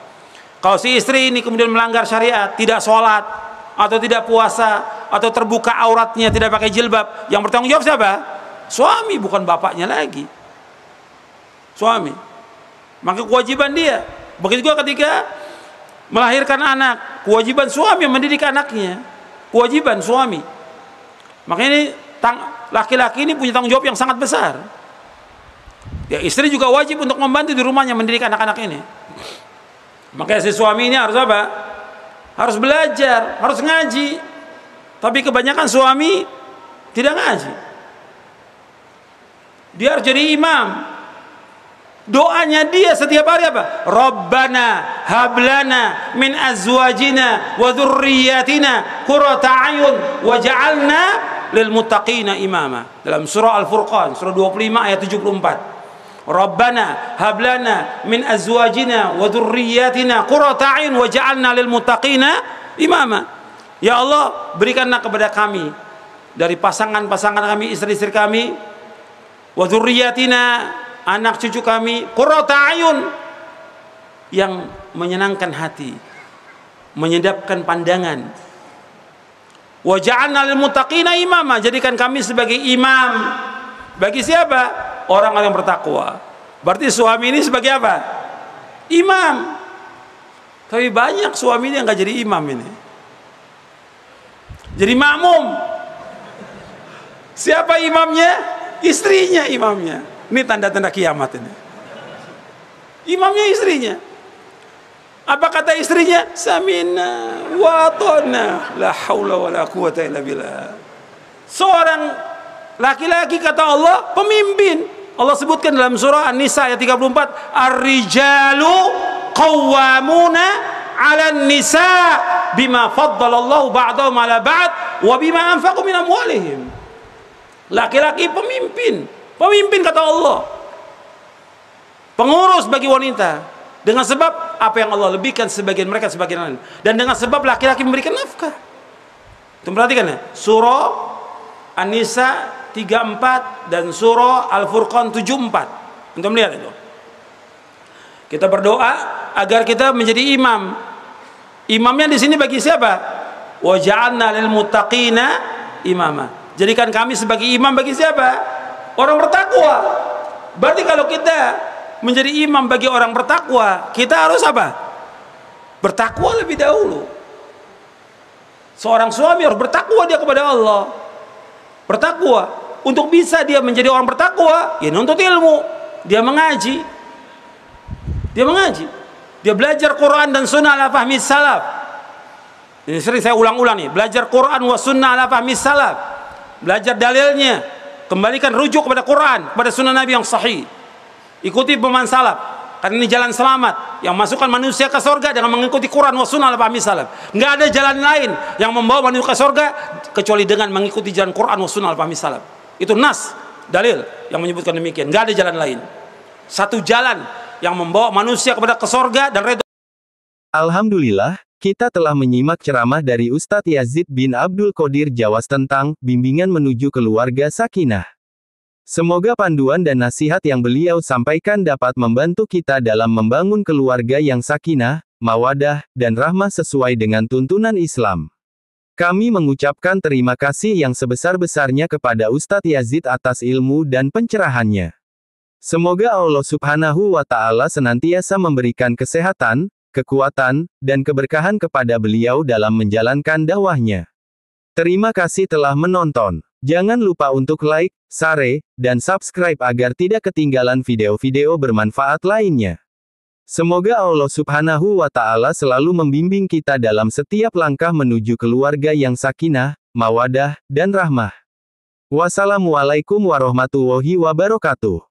Kalau si istri ini kemudian melanggar syariat, tidak sholat, atau tidak puasa, atau terbuka auratnya, tidak pakai jilbab, yang bertanggung jawab siapa? Suami, bukan bapaknya lagi. Suami. Maka kewajiban dia. Begitu juga ketika melahirkan anak, kewajiban suami mendidik anaknya. Kewajiban suami. Makanya ini laki-laki ini punya tanggung jawab yang sangat besar. Ya, istri juga wajib untuk membantu di rumahnya mendidik anak-anak ini. Makanya si suami ini harus apa? Harus belajar, harus ngaji. Tapi kebanyakan suami tidak ngaji. Dia harus jadi imam. Doanya dia setiap hari apa? Rabbana hablana min azwajina wa dzurriyyatina qurrata a'yun waj'alna lil muttaqina imama. Dalam surah Al-Furqan, surah 25 ayat 74. Rabbana hablana min azwajina wa dzurriyyatina qurrata a'yun waj'alna lil muttaqina imama. Ya Allah, berikanlah kepada kami dari pasangan-pasangan kami, istri-istri kami, wa dzurriyyatina, anak cucu kami, qurrata a'yun, yang menyenangkan hati, menyedapkan pandangan. Wa ja'alna lil muttaqina imama, jadikan kami sebagai imam. Bagi siapa? Orang-orang yang bertakwa. Berarti suami ini sebagai apa? Imam. Tapi banyak suami ini yang nggak jadi imam ini. Jadi makmum. Siapa imamnya? Istrinya imamnya. Ini tanda-tanda kiamat ini. Imamnya istrinya. Apa kata istrinya? Samina wa ata'na. La haula wa la quwata illa billah. Seorang laki-laki kata Allah pemimpin. Allah sebutkan dalam surah An-Nisa ayat 34, Ar-rijalu qawwamuna 'alan nisa bima faddalallahu ba'dahum 'ala ba'd wa bima anfaqu min amwalihim. Laki-laki pemimpin. Pemimpin kata Allah. Pengurus bagi wanita dengan sebab apa yang Allah lebihkan sebagian mereka sebagian lain, dan dengan sebab laki-laki memberikan nafkah. Itu perhatikan ya, surah An-Nisa 34 dan surah Al-Furqan 74. Untuk melihat itu. Kita berdoa agar kita menjadi imam. Imamnya di sini bagi siapa? Wa ja'alna lil muttaqina imama. Jadikan kami sebagai imam bagi siapa? Orang bertakwa. Berarti kalau kita menjadi imam bagi orang bertakwa, kita harus apa? Bertakwa lebih dahulu. Seorang suami harus bertakwa dia kepada Allah. Bertakwa. Untuk bisa dia menjadi orang bertakwa, ya nuntut ilmu. Dia mengaji. Dia mengaji. Dia belajar Quran dan sunnah ala fahmi salaf. Ini sering saya ulang-ulang nih. Belajar Quran wa sunnah ala fahmi salaf. Belajar dalilnya. Kembalikan rujuk kepada Quran, kepada sunnah Nabi yang sahih. Ikuti pemahaman salaf. Karena ini jalan selamat yang masukkan manusia ke surga dengan mengikuti Quran wa sunnah ala fahmi salaf. Nggak ada jalan lain yang membawa manusia ke surga kecuali dengan mengikuti jalan Quran wa sunnah ala fahmi salaf. Itu nas, dalil yang menyebutkan demikian. Nggak ada jalan lain. Satu jalan yang membawa manusia kepada ke surga dan redha. Alhamdulillah, kita telah menyimak ceramah dari Ustadz Yazid bin Abdul Qodir Jawas tentang bimbingan menuju keluarga sakinah. Semoga panduan dan nasihat yang beliau sampaikan dapat membantu kita dalam membangun keluarga yang sakinah, mawadah, dan rahmah sesuai dengan tuntunan Islam. Kami mengucapkan terima kasih yang sebesar-besarnya kepada Ustadz Yazid atas ilmu dan pencerahannya. Semoga Allah Subhanahu wa Ta'ala senantiasa memberikan kesehatan, kekuatan, dan keberkahan kepada beliau dalam menjalankan dakwahnya. Terima kasih telah menonton. Jangan lupa untuk like, share, dan subscribe agar tidak ketinggalan video-video bermanfaat lainnya. Semoga Allah Subhanahu wa Ta'ala selalu membimbing kita dalam setiap langkah menuju keluarga yang sakinah, mawadah, dan rahmah. Wassalamualaikum warahmatullahi wabarakatuh.